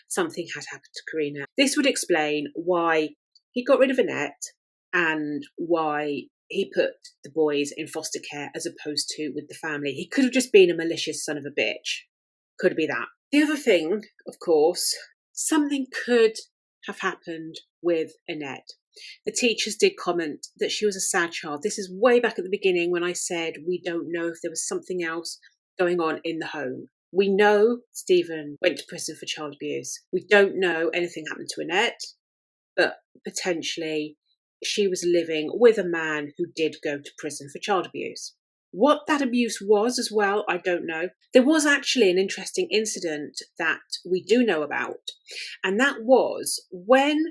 something had happened to Korrina. This would explain why he got rid of Annette and why he put the boys in foster care as opposed to with the family. He could have just been a malicious son of a bitch. Could be that. The other thing, of course, something could have happened with Annette. The teachers did comment that she was a sad child. This is way back at the beginning when I said we don't know if there was something else going on in the home. We know Stephen went to prison for child abuse. We don't know anything happened to Annette, but potentially she was living with a man who did go to prison for child abuse. What that abuse was as well, I don't know. There was actually an interesting incident that we do know about, and that was when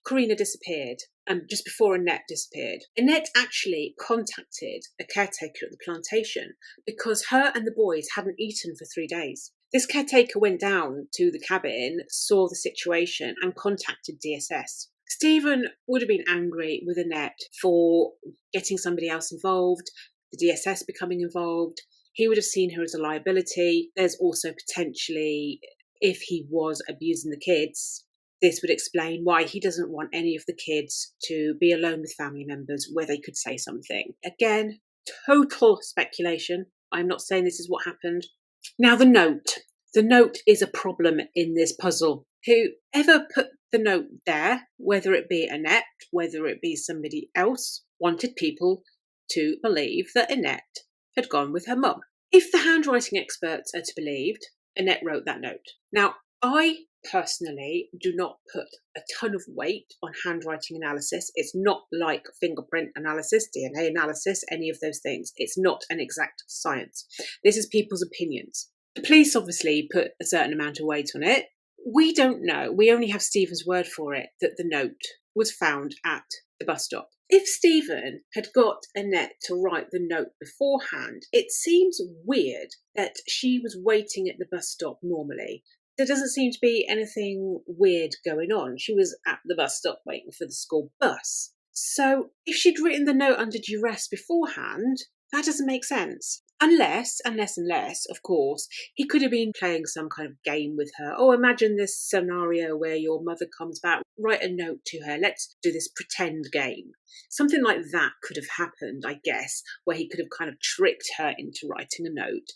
Korrina disappeared, and just before Annette disappeared. Annette actually contacted a caretaker at the plantation because her and the boys hadn't eaten for 3 days. This caretaker went down to the cabin, saw the situation, and contacted DSS. Stephen would have been angry with Annette for getting somebody else involved, the DSS becoming involved. He would have seen her as a liability. There's also potentially, if he was abusing the kids, this would explain why he doesn't want any of the kids to be alone with family members where they could say something. Again, total speculation. I'm not saying this is what happened. Now, the note. The note is a problem in this puzzle. Whoever put the note there, whether it be Annette, whether it be somebody else, wanted people to believe that Annette had gone with her mum. If the handwriting experts are to be believed, Annette wrote that note. Now, I personally do not put a ton of weight on handwriting analysis. It's not like fingerprint analysis, DNA analysis, any of those things. It's not an exact science. This is people's opinions. The police obviously put a certain amount of weight on it. We don't know. We only have Stephen's word for it that the note was found at the bus stop. If Stephen had got Annette to write the note beforehand, it seems weird that she was waiting at the bus stop normally. There doesn't seem to be anything weird going on. She was at the bus stop waiting for the school bus. So if she'd written the note under duress beforehand, that doesn't make sense. Unless, of course, he could have been playing some kind of game with her. Oh, imagine this scenario where your mother comes back, write a note to her, let's do this pretend game. Something like that could have happened, I guess, where he could have kind of tricked her into writing a note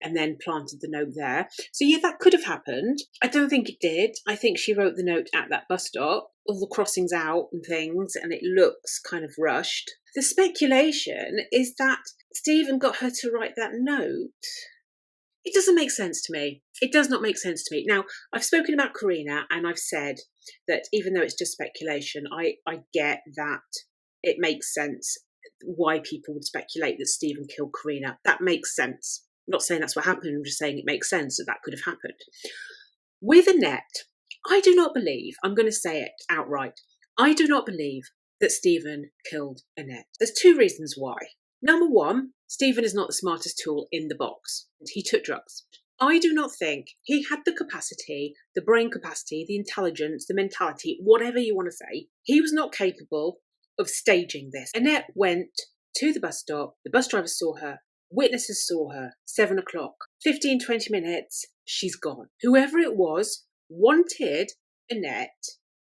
and then planted the note there. So yeah, that could have happened. I don't think it did. I think she wrote the note at that bus stop, all the crossings out and things, and it looks kind of rushed. The speculation is that Stephen got her to write that note. It doesn't make sense to me. It does not make sense to me. Now, I've spoken about Korrina and I've said that even though it's just speculation, I get that it makes sense why people would speculate that Stephen killed Korrina. That makes sense. I'm not saying that's what happened, I'm just saying it makes sense that that could have happened. With Annette, I do not believe, I'm going to say it outright, I do not believe that Stephen killed Annette. There's 2 reasons why. Number 1, Stephen is not the smartest tool in the box. He took drugs. I do not think he had the capacity, the brain capacity, the intelligence, the mentality, whatever you want to say. He was not capable of staging this. Annette went to the bus stop, the bus driver saw her, witnesses saw her, 7 o'clock, 15, 20 minutes, she's gone. Whoever it was wanted Annette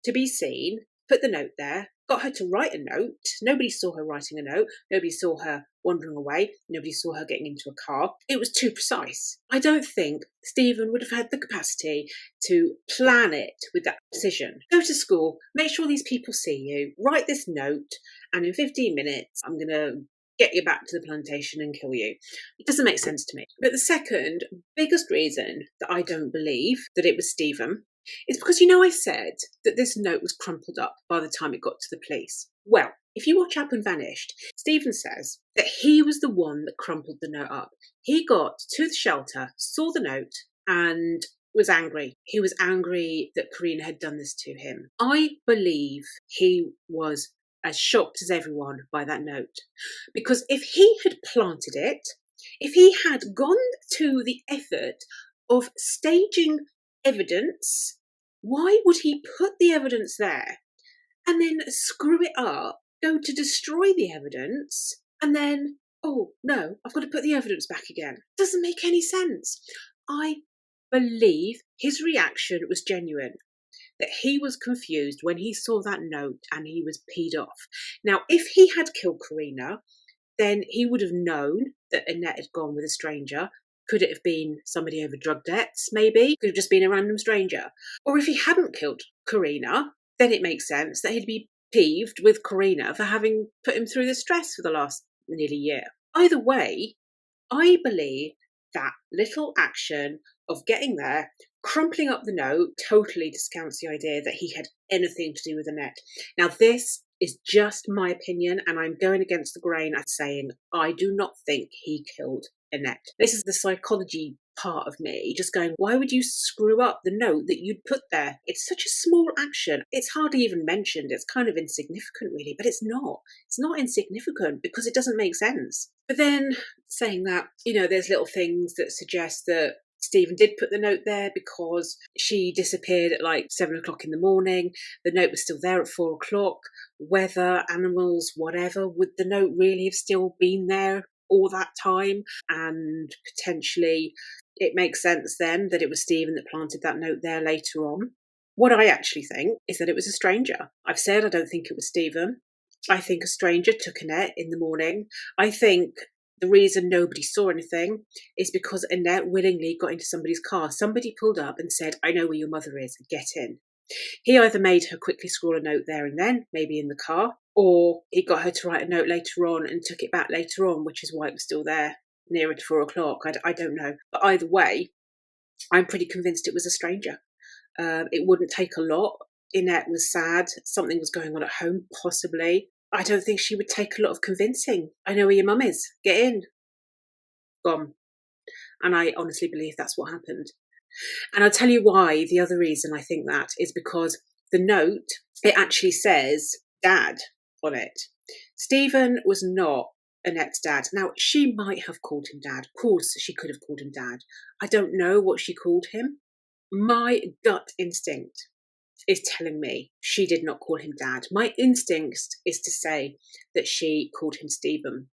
to be seen, put the note there, got her to write a note. Nobody saw her writing a note. Nobody saw her wandering away. Nobody saw her getting into a car. It was too precise. I don't think Stephen would have had the capacity to plan it with that precision. Go to school, make sure these people see you, write this note, and in 15 minutes, I'm going to get you back to the plantation and kill you. It doesn't make sense to me. But the second biggest reason that I don't believe that it was Stephen is because, I said that this note was crumpled up by the time it got to the police. Well, if you watch Up and Vanished, Stephen says that he was the one that crumpled the note up. He got to the shelter, saw the note, and was angry. He was angry that Korrina had done this to him. I believe he was as shocked as everyone by that note. Because if he had planted it, if he had gone to the effort of staging evidence, why would he put the evidence there and then screw it up, go to destroy the evidence, and then, oh no, I've got to put the evidence back again? Doesn't make any sense. I believe his reaction was genuine, that he was confused when he saw that note and he was peed off. Now, if he had killed Korrina, then he would have known that Annette had gone with a stranger. Could it have been somebody over drug debts, maybe? Could have just been a random stranger. Or if he hadn't killed Korrina, then it makes sense that he'd be peeved with Korrina for having put him through the stress for the last nearly year. Either way, I believe that little action of getting there, crumpling up the note, totally discounts the idea that he had anything to do with Annette. Now, this is just my opinion, and I'm going against the grain at saying I do not think he killed Annette. This is the psychology part of me just going, why would you screw up the note that you'd put there? It's such a small action. It's hardly even mentioned. It's kind of insignificant, really, but it's not. It's not insignificant because it doesn't make sense. But then saying that, there's little things that suggest that Stephen did put the note there because she disappeared at like 7 o'clock in the morning. The note was still there at 4 o'clock. Weather, animals, whatever, would the note really have still been there all that time? And potentially it makes sense then that it was Stephen that planted that note there later on. What I actually think is that it was a stranger. I've said I don't think it was Stephen. I think a stranger took Annette in the morning. I think the reason nobody saw anything is because Annette willingly got into somebody's car. Somebody pulled up and said, I know where your mother is, get in. He either made her quickly scrawl a note there and then, maybe in the car, or he got her to write a note later on and took it back later on, which is why it was still there nearer to 4 o'clock. I don't know. But either way, I'm pretty convinced it was a stranger. It wouldn't take a lot. Annette was sad. Something was going on at home, possibly. I don't think she would take a lot of convincing. I know where your mum is. Get in. Gone. And I honestly believe that's what happened. And I'll tell you why. The other reason I think that is because the note, it actually says Dad on it. Stephen was not Annette's dad. Now, she might have called him Dad. Of course, she could have called him Dad. I don't know what she called him. My gut instinct is telling me she did not call him Dad. My instinct is to say that she called him Stephen.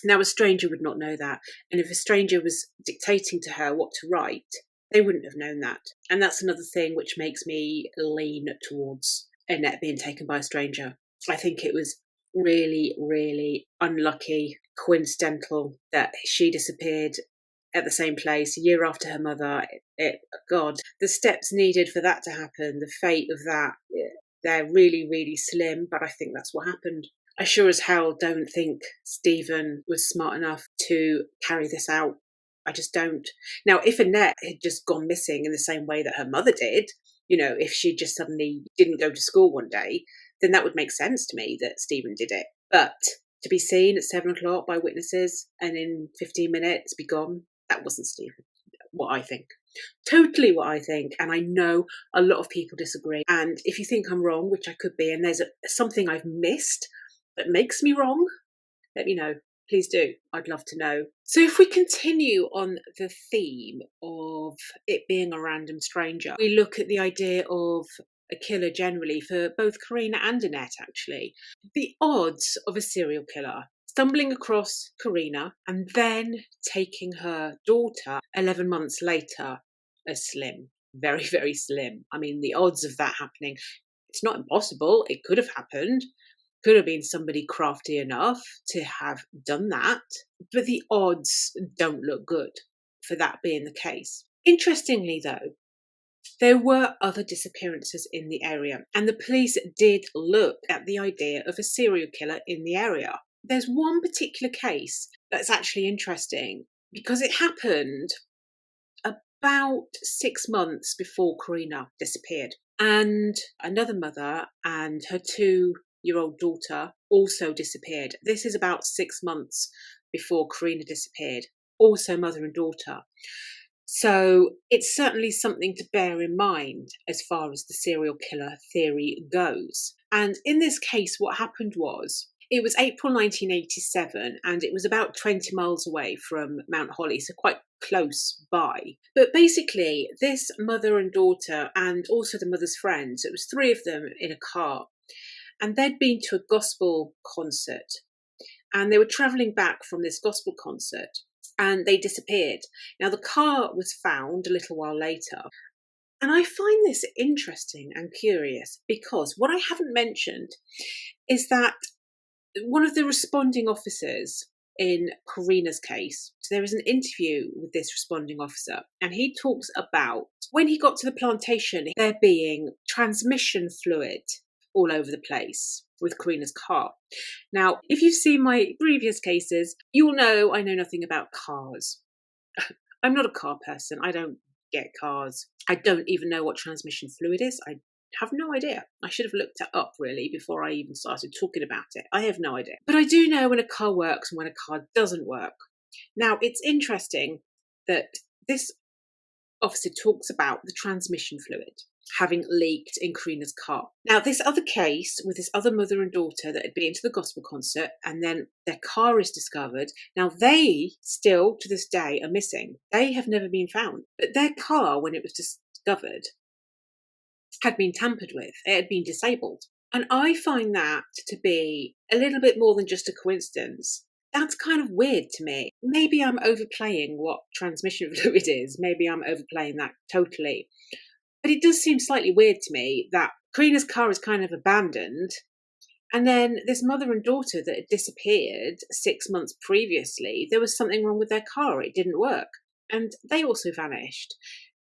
Now, a stranger would not know that. And if a stranger was dictating to her what to write, they wouldn't have known that. And that's another thing which makes me lean towards Annette being taken by a stranger. I think it was really, really unlucky, coincidental that she disappeared at the same place a year after her mother. God, the steps needed for that to happen, the fate of that, they're really, really slim, but I think that's what happened. I sure as hell don't think Stephen was smart enough to carry this out. I just don't. Now, if Annette had just gone missing in the same way that her mother did, if she just suddenly didn't go to school one day, then that would make sense to me that Stephen did it. But to be seen at 7 o'clock by witnesses and in 15 minutes be gone, that wasn't Stephen. What I think. Totally what I think. And I know a lot of people disagree. And if you think I'm wrong, which I could be, and there's something I've missed that makes me wrong, let me know. Please do. I'd love to know. So if we continue on the theme of it being a random stranger, we look at the idea of a killer generally for both Korrina and Annette, actually. The odds of a serial killer stumbling across Korrina and then taking her daughter 11 months later are slim. Very, very slim. I mean, the odds of that happening, it's not impossible. It could have happened. Could have been somebody crafty enough to have done that. But the odds don't look good for that being the case. Interestingly, though, there were other disappearances in the area, and the police did look at the idea of a serial killer in the area. There's one particular case that's actually interesting because it happened about 6 months before Korrina disappeared. And another mother and her 2-year-old daughter also disappeared. This is about 6 months before Korrina disappeared, also mother and daughter. So it's certainly something to bear in mind as far as the serial killer theory goes. And in this case, what happened was, it was April 1987, and it was about 20 miles away from Mount Holly, so quite close by. But basically, this mother and daughter, and also the mother's friends, it was 3 of them in a car, and they'd been to a gospel concert, and they were travelling back from this gospel concert, and they disappeared. Now, the car was found a little while later. And I find this interesting and curious because what I haven't mentioned is that one of the responding officers in Korrina's case, so there was an interview with this responding officer, and he talks about when he got to the plantation, there being transmission fluid all over the place with Korrina's car. Now, if you've seen my previous cases, you'll know I know nothing about cars. I'm not a car person. I don't get cars. I don't even know what transmission fluid is. I have no idea. I should have looked it up really before I even started talking about it. I have no idea. But I do know when a car works and when a car doesn't work. Now, it's interesting that this officer talks about the transmission fluid having leaked in Korrina's car. Now, this other case with this other mother and daughter that had been to the gospel concert and then their car is discovered. Now, they still, to this day, are missing. They have never been found. But their car, when it was discovered, had been tampered with. It had been disabled. And I find that to be a little bit more than just a coincidence. That's kind of weird to me. Maybe I'm overplaying what transmission fluid is. Maybe I'm overplaying that totally. But it does seem slightly weird to me that Korrina's car is kind of abandoned, and then this mother and daughter that had disappeared 6 months previously, there was something wrong with their car. It didn't work. And they also vanished.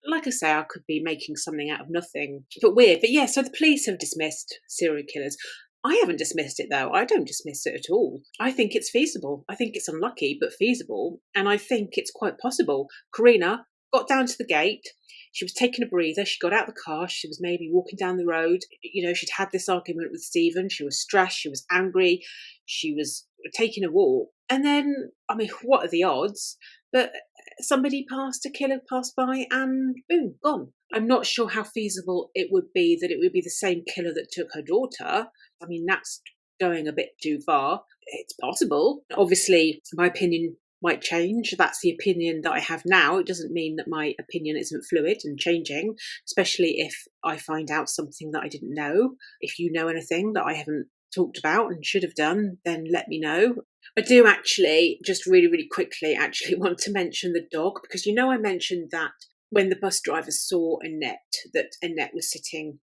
Like I say, I could be making something out of nothing, but weird. But yeah, so the police have dismissed serial killers. I haven't dismissed it, though. I don't dismiss it at all. I think it's feasible. I think it's unlucky, but feasible. And I think it's quite possible. Korrina got down to the gate. She was taking a breather. She got out of the car. She was maybe walking down the road. You know, she'd had this argument with Stephen. She was stressed. She was angry. She was taking a walk. And then, I mean, what are the odds? But somebody a killer passed by and boom, gone. I'm not sure how feasible it would be that it would be the same killer that took her daughter. I mean, that's going a bit too far. It's possible. Obviously, my opinion might change. That's the opinion that I have now. It doesn't mean that my opinion isn't fluid and changing, especially if I find out something that I didn't know. If you know anything that I haven't talked about and should have done, then let me know. I do actually, just really, really quickly, actually want to mention the dog, because you know I mentioned that when the bus driver saw Annette, that Annette was sitting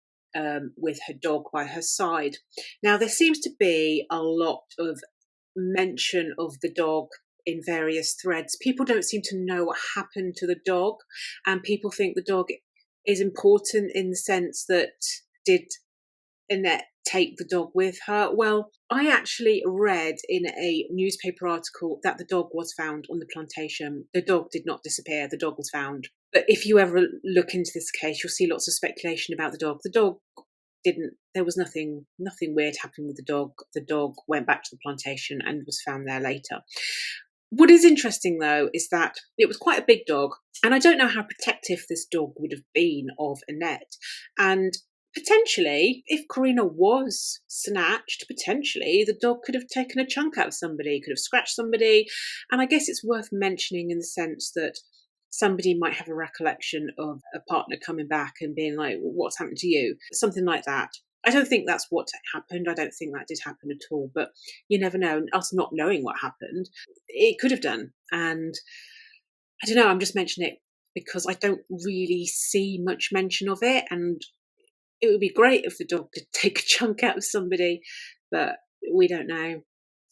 with her dog by her side. Now, there seems to be a lot of mention of the dog in various threads. People don't seem to know what happened to the dog, and people think the dog is important in the sense that, did Annette take the dog with her? Well, I actually read in a newspaper article that the dog was found on the plantation. The dog did not disappear. The dog was found. But if you ever look into this case, you'll see lots of speculation about the dog. The dog didn't, there was nothing weird happened with the dog. The dog went back to the plantation and was found there later. What is interesting, though, is that it was quite a big dog, and I don't know how protective this dog would have been of Annette. And potentially, if Korrina was snatched, potentially the dog could have taken a chunk out of somebody, could have scratched somebody. And I guess it's worth mentioning in the sense that somebody might have a recollection of a partner coming back and being like, "Well, what's happened to you?" Something like that. I don't think that's what happened. I don't think that did happen at all. But you never know. Us not knowing what happened, it could have done. And I don't know. I'm just mentioning it because I don't really see much mention of it. And it would be great if the dog could take a chunk out of somebody, but we don't know.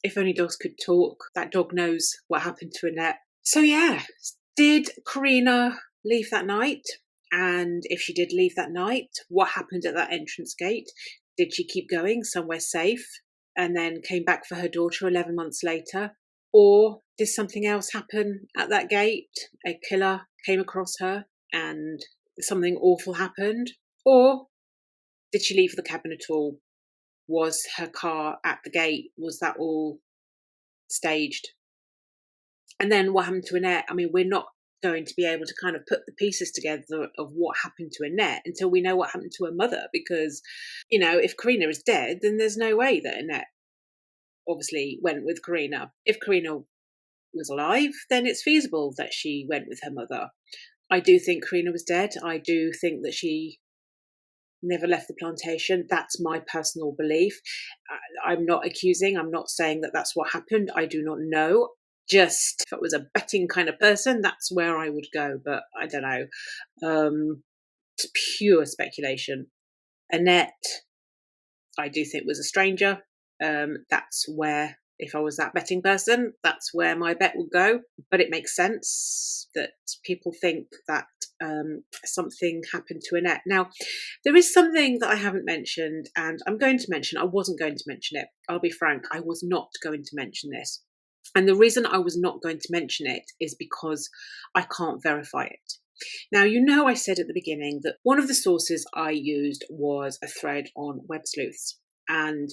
If only dogs could talk. That dog knows what happened to Annette. So yeah, did Korrina leave that night? And if she did leave that night, what happened at that entrance gate? Did she keep going somewhere safe and then came back for her daughter 11 months later? Or did something else happen at that gate? A killer came across her and something awful happened? Or did she leave the cabin at all? Was her car at the gate? Was that all staged? And then what happened to Annette? I mean, we're not going to be able to kind of put the pieces together of what happened to Annette until we know what happened to her mother, because, if Korrina is dead, then there's no way that Annette obviously went with Korrina. If Korrina was alive, then it's feasible that she went with her mother. I do think Korrina was dead. I do think that she never left the plantation. That's my personal belief. I'm not accusing. I'm not saying that that's what happened. I do not know. Just if it was a betting kind of person, that's where I would go. But I don't know. It's pure speculation. Annette, I do think was a stranger. That's where, if I was that betting person, that's where my bet would go. But it makes sense that people think that something happened to Annette. Now, there is something that I haven't mentioned, and I'm going to mention. I wasn't going to mention it. I'll be frank, I was not going to mention this. And the reason I was not going to mention it is because I can't verify it. Now, I said at the beginning that one of the sources I used was a thread on Web Sleuths. And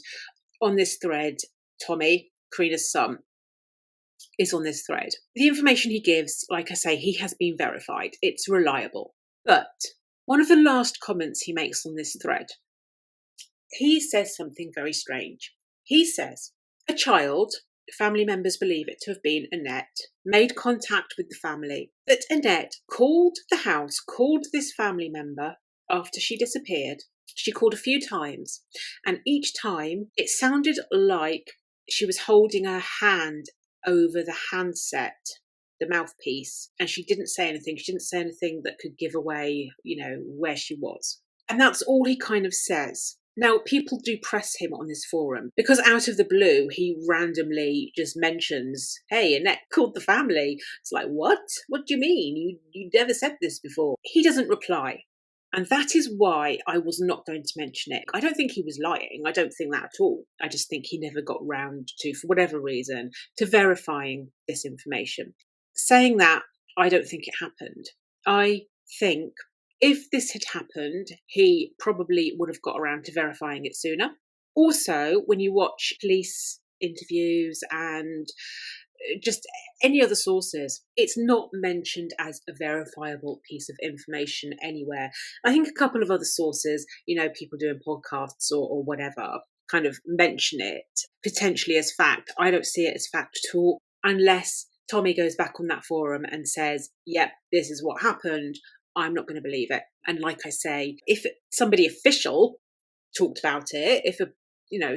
on this thread, Tommy, Korrina's son, is on this thread. The information he gives, like I say, he has been verified. It's reliable. But one of the last comments he makes on this thread, he says something very strange. He says, a child, family members believe it to have been Annette, made contact with the family, that Annette called the house, called this family member after she disappeared. She called a few times, and each time it sounded like she was holding her hand over the handset, the mouthpiece, and she didn't say anything. She didn't say anything that could give away, where she was. And that's all he kind of says. Now, people do press him on this forum because out of the blue, he randomly just mentions, hey, Annette called the family. It's like, what? What do you mean? You never said this before. He doesn't reply. And that is why I was not going to mention it. I don't think he was lying. I don't think that at all. I just think he never got round to, for whatever reason, to verifying this information. Saying that, I don't think it happened. I think if this had happened, he probably would have got around to verifying it sooner. Also, when you watch police interviews and just any other sources, it's not mentioned as a verifiable piece of information anywhere. I think a couple of other sources, people doing podcasts or whatever, kind of mention it potentially as fact. I don't see it as fact at all, unless Tommy goes back on that forum and says, yep, this is what happened. I'm not going to believe it. And like I say, if somebody official talked about it, if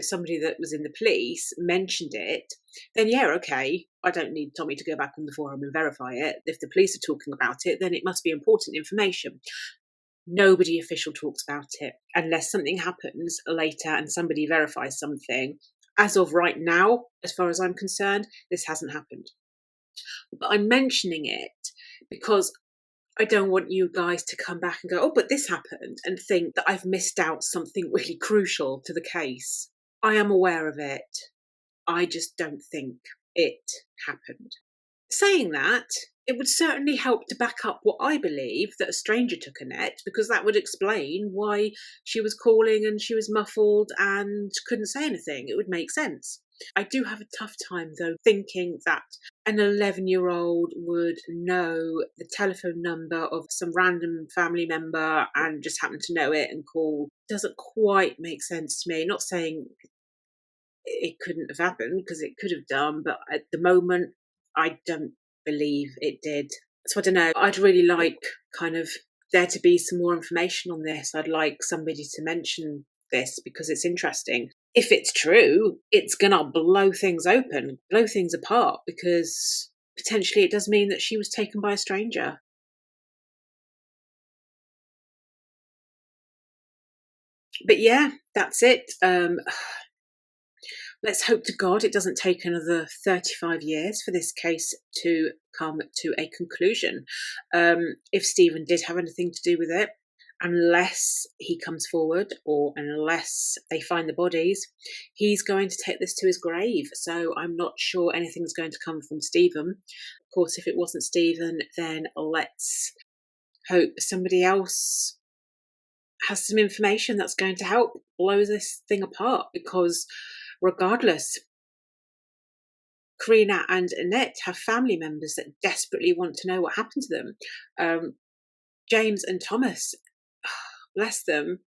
somebody that was in the police mentioned it, then yeah, okay, I don't need Tommy to go back on the forum and verify it. If the police are talking about it, then it must be important information. Nobody official talks about it unless something happens later and somebody verifies something. As of right now, as far as I'm concerned, this hasn't happened. But I'm mentioning it because I don't want you guys to come back and go, oh, but this happened, and think that I've missed out something really crucial to the case. I am aware of it. I just don't think it happened. Saying that, it would certainly help to back up what I believe, that a stranger took Annette, because that would explain why she was calling and she was muffled and couldn't say anything. It would make sense. I do have a tough time, though, thinking that an 11-year-old would know the telephone number of some random family member and just happen to know it and call. Doesn't quite make sense to me. Not saying it couldn't have happened, because it could have done, but at the moment, I don't believe it did. So I don't know. I'd really like kind of there to be some more information on this. I'd like somebody to mention this because it's interesting. If it's true, it's going to blow things open, blow things apart, because potentially it does mean that she was taken by a stranger. But yeah, that's it. Let's hope to God it doesn't take another 35 years for this case to come to a conclusion. If Stephen did have anything to do with it, unless he comes forward or unless they find the bodies, he's going to take this to his grave. So I'm not sure anything's going to come from Stephen. Of course, if it wasn't Stephen, then let's hope somebody else has some information that's going to help blow this thing apart, because regardless, Korrina and Annette have family members that desperately want to know what happened to them. James and Thomas, bless them.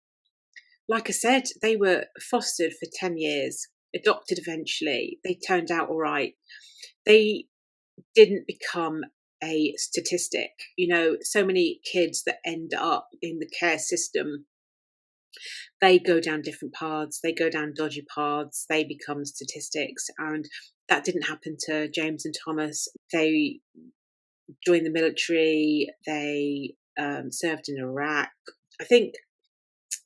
Like I said, they were fostered for 10 years, adopted eventually. They turned out all right. They didn't become a statistic. So many kids that end up in the care system, they go down different paths, they go down dodgy paths, they become statistics. And that didn't happen to James and Thomas. They joined the military, they served in Iraq. I think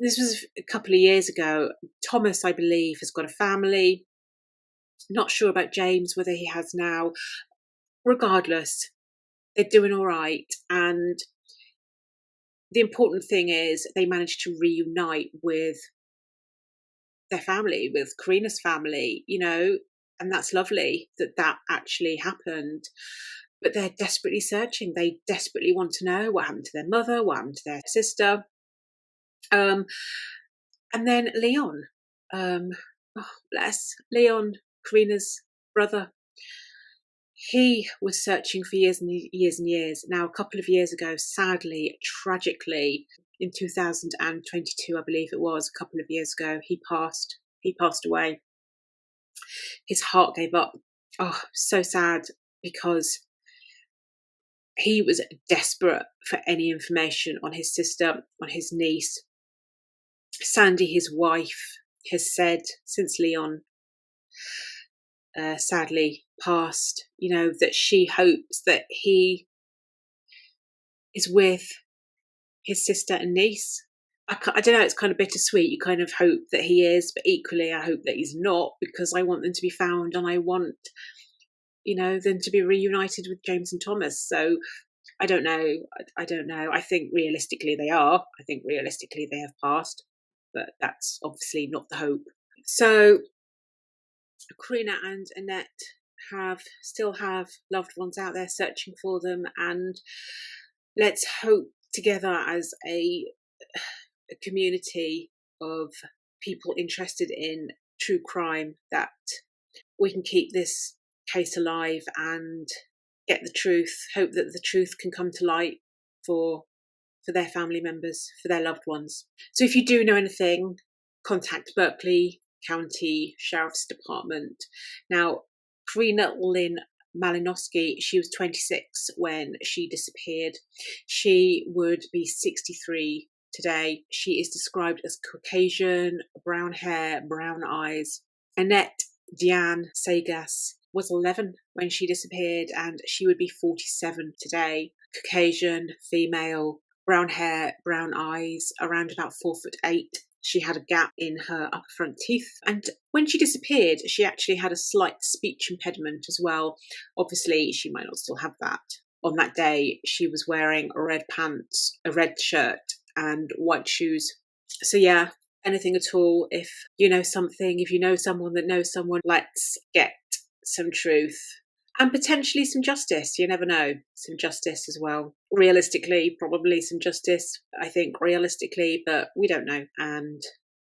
this was a couple of years ago. Thomas, I believe, has got a family. Not sure about James, whether he has now. Regardless, they're doing all right. And the important thing is they managed to reunite with their family, with Korrina's family, and that's lovely that actually happened. But they're desperately searching. They desperately want to know what happened to their mother, what happened to their sister. And then Leon, oh, bless Leon, Korrina's brother. He was searching for years and years and years. Now, a couple of years ago, sadly, tragically, in 2022, I believe it was, a couple of years ago, he passed. He passed away. His heart gave up. Oh, so sad, because he was desperate for any information on his sister, on his niece. Sandy, his wife, has said since Leon sadly passed, that she hopes that he is with his sister and niece. I don't know, it's kind of bittersweet. You kind of hope that he is, but equally I hope that he's not, because I want them to be found and I want, them to be reunited with James and Thomas. So I don't know. I don't know. I think realistically they are. I think realistically they have passed, but that's obviously not the hope. So Korrina and Annette still have loved ones out there searching for them, and let's hope together as a community of people interested in true crime that we can keep this case alive and get the truth. Hope that the truth can come to light for their family members, for their loved ones. So if you do know anything, contact Berkeley County Sheriff's Department. Now, Korrina Lynn Malinoski, she was 26 when she disappeared. She would be 63 today. She is described as Caucasian, brown hair, brown eyes. Annette Sagers was 11 when she disappeared, and she would be 47 today. Caucasian, female, brown hair, brown eyes, around about 4'8". She had a gap in her upper front teeth. And when she disappeared, she actually had a slight speech impediment as well. Obviously, she might not still have that. On that day, she was wearing red pants, a red shirt, and white shoes. So yeah, anything at all. If you know something, if you know someone that knows someone, let's get some truth. And potentially some justice. You never know. Some justice as well. Realistically, probably some justice, I think, realistically, but we don't know. And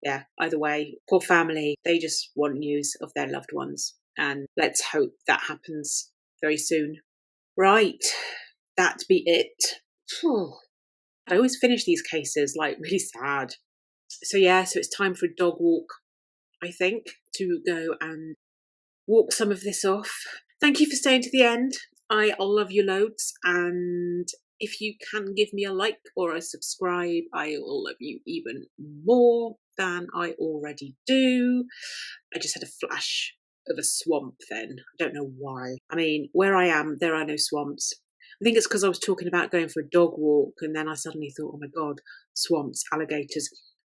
yeah, either way, poor family, they just want news of their loved ones. And let's hope that happens very soon. Right, that be it. I always finish these cases like really sad. So yeah, so it's time for a dog walk, I think, to go and walk some of this off. Thank you for staying to the end. I love you loads, and if you can give me a like or a subscribe, I will love you even more than I already do. I just had a flash of a swamp then. I don't know why. I mean, where I am, there are no swamps. I think it's because I was talking about going for a dog walk, and then I suddenly thought, oh my God, swamps, alligators.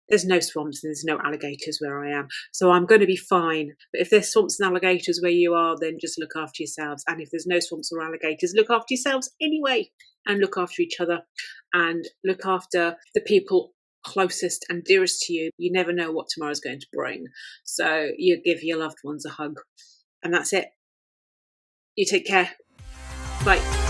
There's no swamps and there's no alligators where I am. So I'm going to be fine. But if there's swamps and alligators where you are, then just look after yourselves. And if there's no swamps or alligators, look after yourselves anyway. And look after each other. And look after the people closest and dearest to you. You never know what tomorrow's going to bring. So you give your loved ones a hug. And that's it. You take care. Bye.